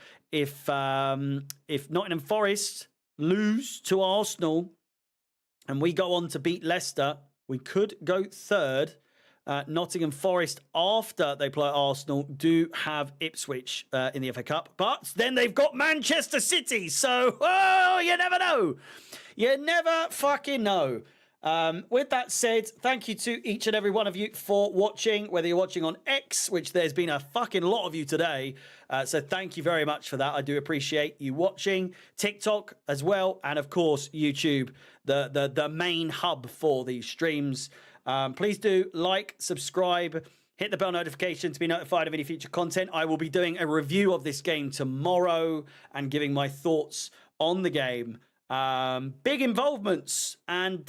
Nottingham Forest lose to Arsenal and we go on to beat Leicester, we could go 3rd. Nottingham Forest, after they play Arsenal, do have Ipswich in the FA Cup. But then they've got Manchester City. So, you never know. You never fucking know. With that said, thank you to each and every one of you for watching, whether you're watching on X, which there's been a fucking lot of you today. So thank you very much for that. I do appreciate you watching. TikTok as well. And of course, YouTube, the main hub for these streams. Please do like, subscribe, hit the bell notification to be notified of any future content. I will be doing a review of this game tomorrow and giving my thoughts on the game. Big involvements. And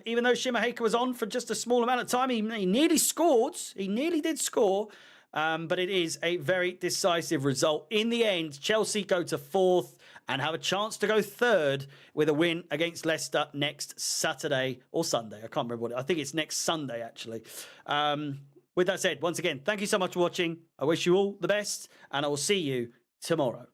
even though Shimaheka was on for just a small amount of time, he nearly scored. He nearly did score. But it is a very decisive result. In the end, Chelsea go to 4th and have a chance to go 3rd with a win against Leicester next Saturday or Sunday. I can't remember I think it's next Sunday, actually. With that said, once again, thank you so much for watching. I wish you all the best, and I will see you tomorrow.